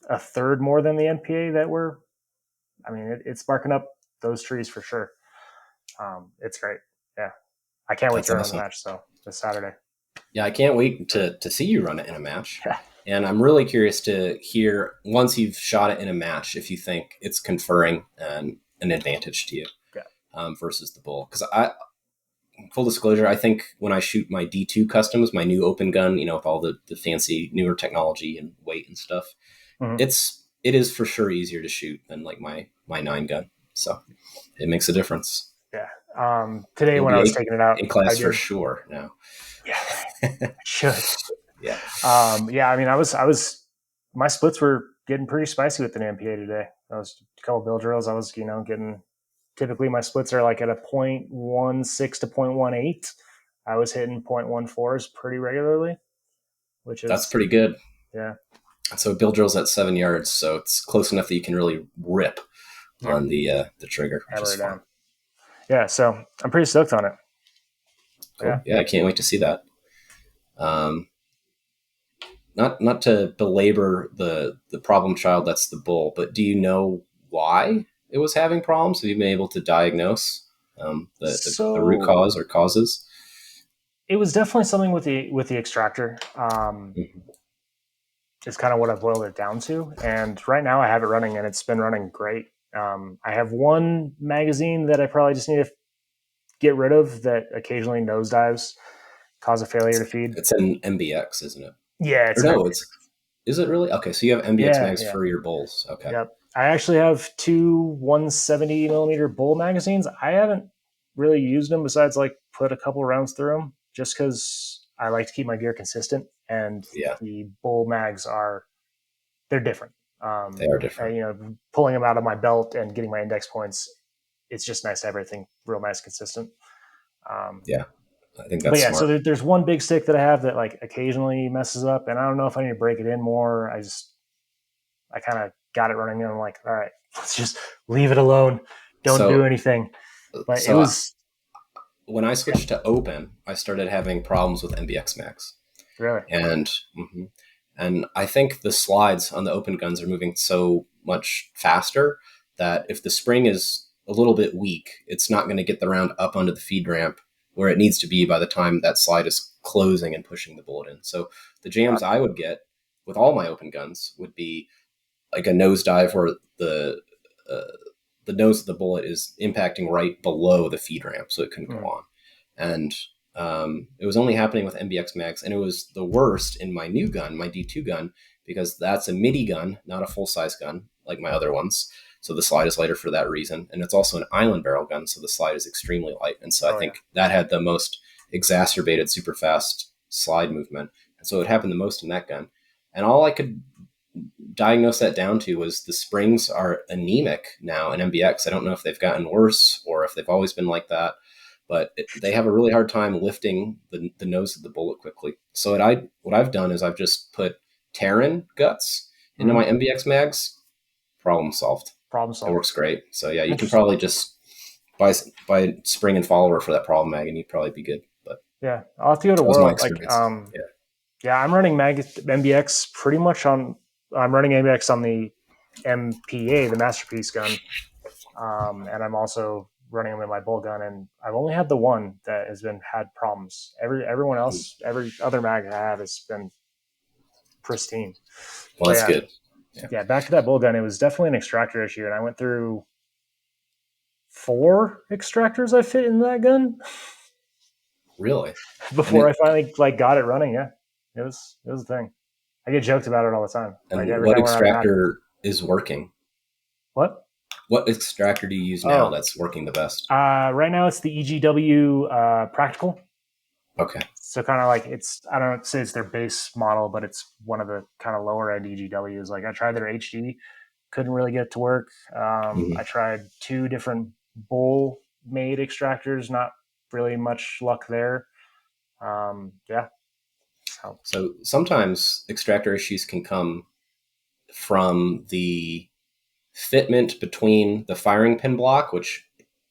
a third more than the NPA that were. I mean, it's barking up those trees for sure. It's great. Yeah, I can't wait
That's
to run in the
awesome.
match. So this Saturday.
Yeah, I can't wait to see you run it in a match.
Yeah.
And I'm really curious to hear once you've shot it in a match if you think it's conferring an advantage to you
Yeah.
versus the bull. Because I, full disclosure, I think when I shoot my D2 customs, my new open gun, with all the fancy newer technology and weight and stuff,
Mm-hmm.
it is for sure easier to shoot than like my 9 gun. So it makes a difference.
Yeah. Today
You'll
when I was
be
taking it out,
A
I
class for
did.
sure now.
Yeah, I should.
Yeah.
Yeah. I mean, I was. My splits were getting pretty spicy with the NPA today. I was a couple bill drills. I was, getting. Typically, my splits are like at a 0.16 to 0.18. I was hitting 0.14s pretty regularly, which
That's
is
pretty good.
yeah,
So bill drill's at 7 yards, so it's close enough that you can really rip
yeah,
on the trigger, which
hammer
is
it
fun.
down. Yeah, so I'm pretty stoked on it. Yeah,
Cool. Yeah, I can't wait to see that. Um, not to belabor the problem child that's the bull, but do you know why it was having problems? Have you been able to diagnose the root
so
cause or causes?
it was definitely something with the extractor.
Mhm.
Is kind of what I've boiled it down to. And right now I have it running and it's been running great. I have one magazine that I probably just need to get rid of that occasionally nosedives, cause a failure to feed.
It's an MBX, isn't it?
Yeah,
Or
it's an
no,
MBX.
it's is it really? Okay, so you have MBX
Yeah,
mags
yeah,
for your bulls. Okay,
yep. I actually have two 170 millimeter bull magazines. I haven't really used them besides like put a couple rounds through them just because I like to keep my gear consistent. And
yeah,
the bull mags they're different.
they are different.
Pulling them out of my belt and getting my index points, it's just nice to have everything real nice, consistent. Um,
Yeah, I think
but
that's
yeah, so
smart.
there's one big stick that I have that like occasionally messes up, and I don't know if I need to break it in more. I kind of got it running, and I'm like, all right, let's just leave it alone. Don't do
So,
anything. But it
so
was
when I
yeah,
switched to open, I started having problems with MBX mags,
really
and mhm. And I think the slides on the open guns are moving so much faster that if the spring is a little bit weak, it's not going to get the round up onto the feed ramp where it needs to be by the time that slide is closing and pushing the bullet in. So the jams I would get with all my open guns would be like a nosedive where uh, the nose of the bullet is impacting right below the feed ramp, so it couldn't go
mm,
on. And it was only happening with MBX mags, and it was the worst in my new gun, my D2 gun, because that's a midi gun, not a full size gun like my other ones. So the slide is lighter for that reason, and it's also an island barrel gun, so the slide is extremely light. And so I
oh yeah,
think that had the most exacerbated super fast slide movement, and so it happened the most in that gun. And all I could diagnose that down to was the springs are anemic now in MBX. I don't know if they've gotten worse or if they've always been like that, but they have a really hard time lifting the nose of the bullet quickly. So what I've done is I've just put Terran guts into
mm-hmm.
my MBX mags. Problem solved.
Problem
It
solved.
works great. So yeah, you can
Interesting.
probably just buy spring and follower for that problem mag, and you'd probably be good. But
Yeah, I'll have to go to
that was my
World. Like,
experience. Yeah,
yeah, I'm running MBX pretty much on. I'm running MBX on the MPA, the Masterpiece gun, and I'm also running them in my bull gun. And I've only had the one that has been had problems. Everyone else, every other mag I have has been pristine.
well,
But
that's
yeah,
good. Yeah,
yeah, back to that bull gun. It was definitely an extractor issue, and I went through 4 extractors I fit in that gun
really. And
before I finally like got it running. Yeah, it was a thing. I get joked about it all the time. Like every
what
time we're at a match.
extractor is working?
What?
What extractor do you use now
Oh,
that's working the best?
right now it's the EGW practical.
Okay.
So kind of like I don't say it's their base model, but it's one of the kind of lower end EGWs. Like I tried their HD, couldn't really get it to work. I
Mhm.
tried 2 different bull made extractors, not really much luck there. Yeah. So
So sometimes extractor issues can come from the fitment between the firing pin block, which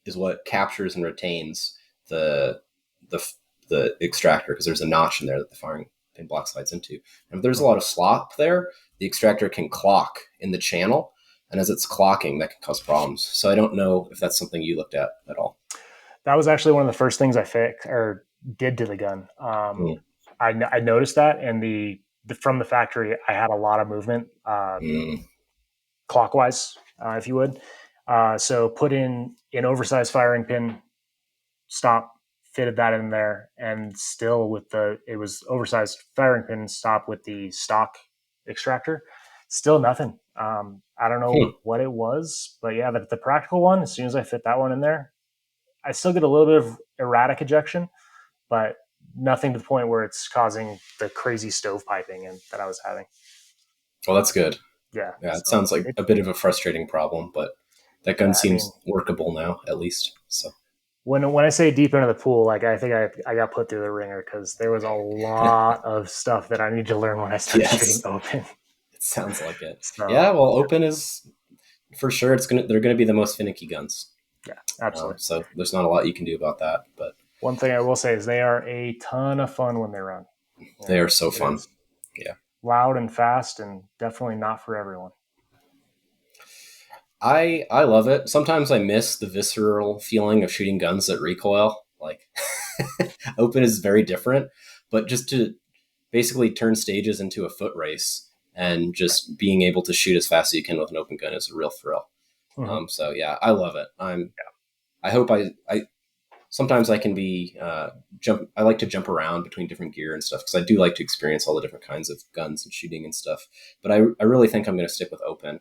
is what captures and retains the the, the extractor, because there's a notch in there that the firing pin block slides into. And if there's a lot of slop there, the extractor can clock in the channel. And as it's clocking, that can cause problems. So I don't know if that's something you looked at all.
That was actually one of the first things I fixed or did to the gun.
Mm.
I noticed that, and from the factory, I had a lot of movement clockwise, if you would. So put in an oversized firing pin, stop, fitted that in there, and still it was oversized firing pin stop with the stock extractor. Still nothing. I don't know what it was, but yeah, the practical one, as soon as I fit that one in there, I still get a little bit of erratic ejection, but nothing to the point where it's causing the crazy stovepiping that I was having.
Well, that's good.
Yeah.
Yeah, it sounds like a bit of a frustrating problem, but that gun seems workable now, at least. So
when I say deep into the pool, like I think I got put through the ringer because there was a lot of stuff that I need to learn when I started shooting open.
It sounds like it.
So,
yeah, well, open is for sure. They're gonna be the most finicky guns.
Yeah, absolutely.
So there's not a lot you can do about that. But
one thing I will say is they are a ton of fun when they run.
They are so fun. Yeah,
loud and fast, and definitely not for everyone.
I love it. Sometimes I miss the visceral feeling of shooting guns that recoil. Like open is very different, but just to basically turn stages into a foot race and just being able to shoot as fast as you can with an open gun is a real thrill. Mm-hmm. So yeah, I love it. I hope I sometimes I can be I like to jump around between different gear and stuff because I do like to experience all the different kinds of guns and shooting and stuff. But I really think I'm going to stick with open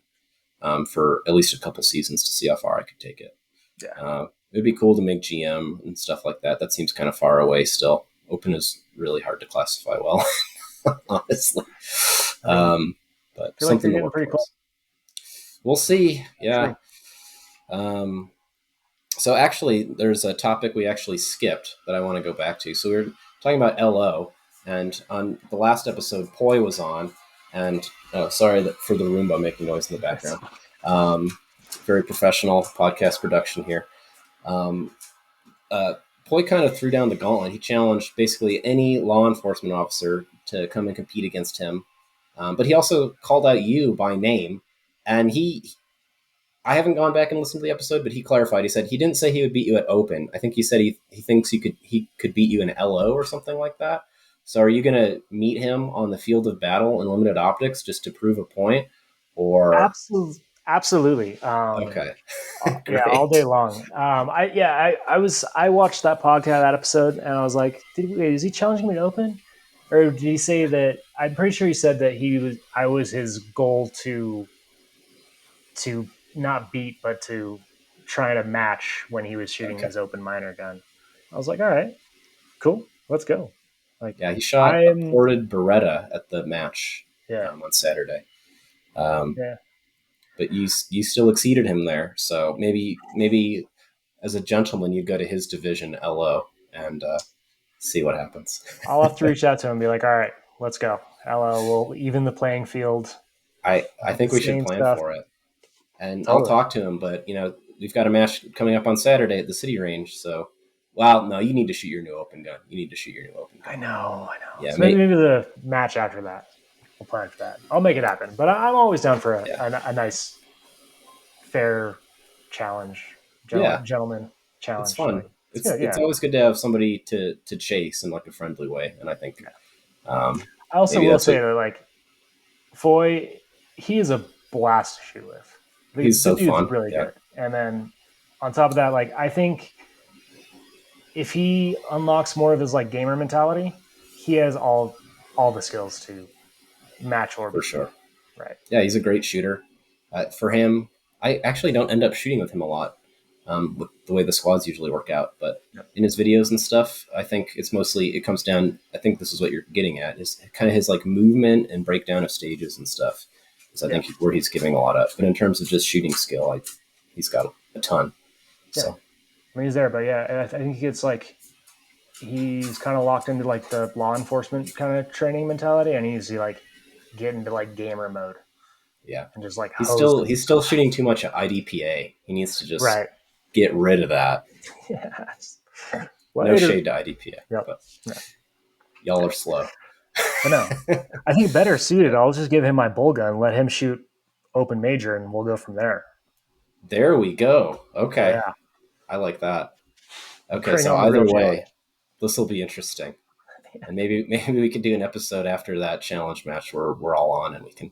for at least a couple seasons to see how far I could take it.
Yeah.
It'd be cool to make GM and stuff like that. That seems kind of far away still. Open is really hard to classify well, honestly. But something to work towards. We'll see. Yeah. So actually, there's a topic we actually skipped that I want to go back to. So we were talking about LO, and on the last episode, Poi was on, and sorry for the Roomba making noise in the background. Very professional podcast production here. Poi kind of threw down the gauntlet. He challenged basically any law enforcement officer to come and compete against him. But he also called out you by name, and I haven't gone back and listened to the episode, but he clarified. He said he didn't say he would beat you at open. I think he said he thinks he could beat you in LO or something like that. So are you going to meet him on the field of battle in limited optics just to prove a point? Or
absolutely.
Okay.
Yeah, all day long. I watched that podcast, that episode, and I was like, is he challenging me to open? Or did he say that? I'm pretty sure he said that I was his goal to not beat, but to try to match when he was shooting his open minor gun. I was like, all right, cool, let's go. Like,
yeah, he shot a ported Beretta at the match on Saturday. But you still exceeded him there. So maybe as a gentleman, you go to his division, LO, and see what happens.
I'll have to reach out to him and be like, all right, let's go. LO will even the playing field.
I think we should plan for it. And I'll talk to him, but we've got a match coming up on Saturday at the city range. So, no, you need to shoot your new open gun. I
know. Yeah, so maybe the match after that. We'll plan for that. I'll make it happen. But I'm always down for a nice, fair challenge. Gentleman challenge.
It's fun. It's always good to have somebody to chase in like a friendly way. And I think.
I also will say that like, Foy, he is a blast to shoot with.
He's so fun.
Really good. And then on top of that, like I think if he unlocks more of his like gamer mentality, he has all the skills to match or
for sure.
Right.
Yeah, he's a great shooter. For him, I actually don't end up shooting with him a lot with the way the squads usually work out. But in his videos and stuff, I think it comes down. I think this is what you're getting at is kind of his like movement and breakdown of stages and stuff. So I think where he's giving a lot up. But in terms of just shooting skill, he's got a ton.
Yeah.
So
I mean, he's there, but I think he's kind of locked into like the law enforcement kind of training mentality, and he's like get into like gamer mode.
Yeah,
and just like
he's still shooting too much at IDPA. He needs to just get rid of that.
Yes.
No
Later.
shade to IDPA,
Yep.
but
Yeah.
y'all are slow.
I know. I think better suited. I'll just give him my bull gun, let him shoot open major, and we'll go from there.
There we go. Okay.
Yeah.
I like that.
I'm
Okay,
turning
so
on the real
either
jelly.
way, this will be interesting. And maybe we could do an episode after that challenge match where we're all on and we can,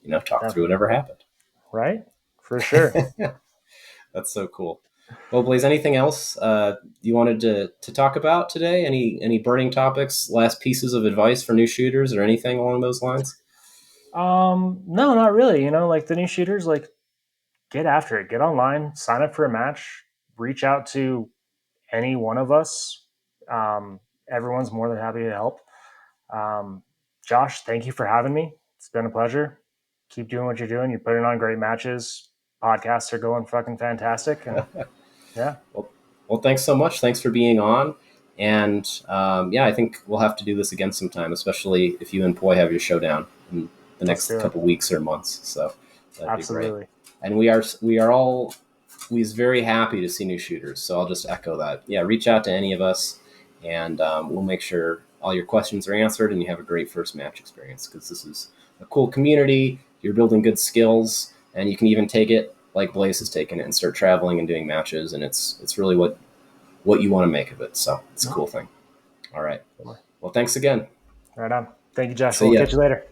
talk through
Definitely.
whatever happened.
Right? For sure.
That's so cool. Well, Blaze, anything else you wanted to talk about today? Any burning topics, last pieces of advice for new shooters or anything along those lines?
No, not really. Like the new shooters, like get after it. Get online, sign up for a match, reach out to any one of us. Um, Everyone's more than happy to help. Um, Josh, thank you for having me. It's been a pleasure. Keep doing what you're doing. You're putting on great matches. Podcasts are going fucking fantastic. And yeah,
Well, well, thanks so much. Thanks for being on. And yeah, I think we'll have to do this again sometime, especially if you and Poi have your showdown in the
let's
next
do it.
couple weeks or months. So that'd be great.
Absolutely.
And we are all we's very happy to see new shooters. So I'll just echo that. Yeah, reach out to any of us, and we'll make sure all your questions are answered and you have a great first match experience because this is a cool community. You're building good skills, and you can even take it like Blaze has taken it and start traveling and doing matches, and it's really what you want to make of it. So it's a
No,
cool thing. All right. Well, thanks again.
right on. Thank you, Josh.
See
We'll
ya.
catch you later.